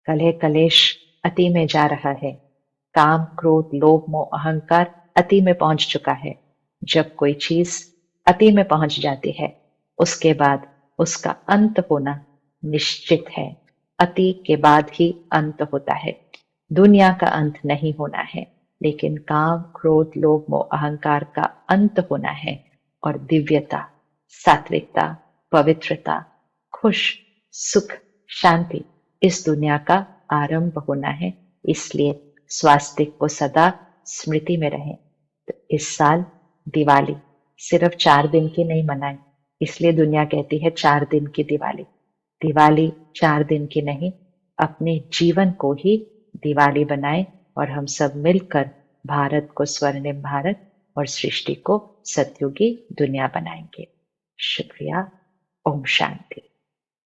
कलह कलेश अति में जा रहा है। काम, क्रोध, लोभ, मोह, अहंकार अति में पहुंच चुका है। जब कोई चीज अति में पहुंच जाती है, उसके बाद उसका अंत होना निश्चित है। अति के बाद ही अंत होता है। दुनिया का अंत नहीं होना है, लेकिन काम, क्रोध, लोभ, मोह, अहंकार का अंत होना है और दिव्यता, सात्विकता, पवित्रता, खुश, सुख, शांति इस दुनिया का आरंभ होना है। इसलिए स्वास्थ्य को सदा स्मृति में रहें। तो इस साल दिवाली सिर्फ 4 दिन की नहीं मनाएं। इसलिए दुनिया कहती है 4 दिन की दिवाली। दिवाली 4 दिन की नहीं, अपने जीवन को ही दिवाली बनाएं और हम सब मिलकर भारत को स्वर्णिम भारत और सृष्टि को सतयुगी दुनिया बनाएंगे। शुक्रिया। ओम शांति।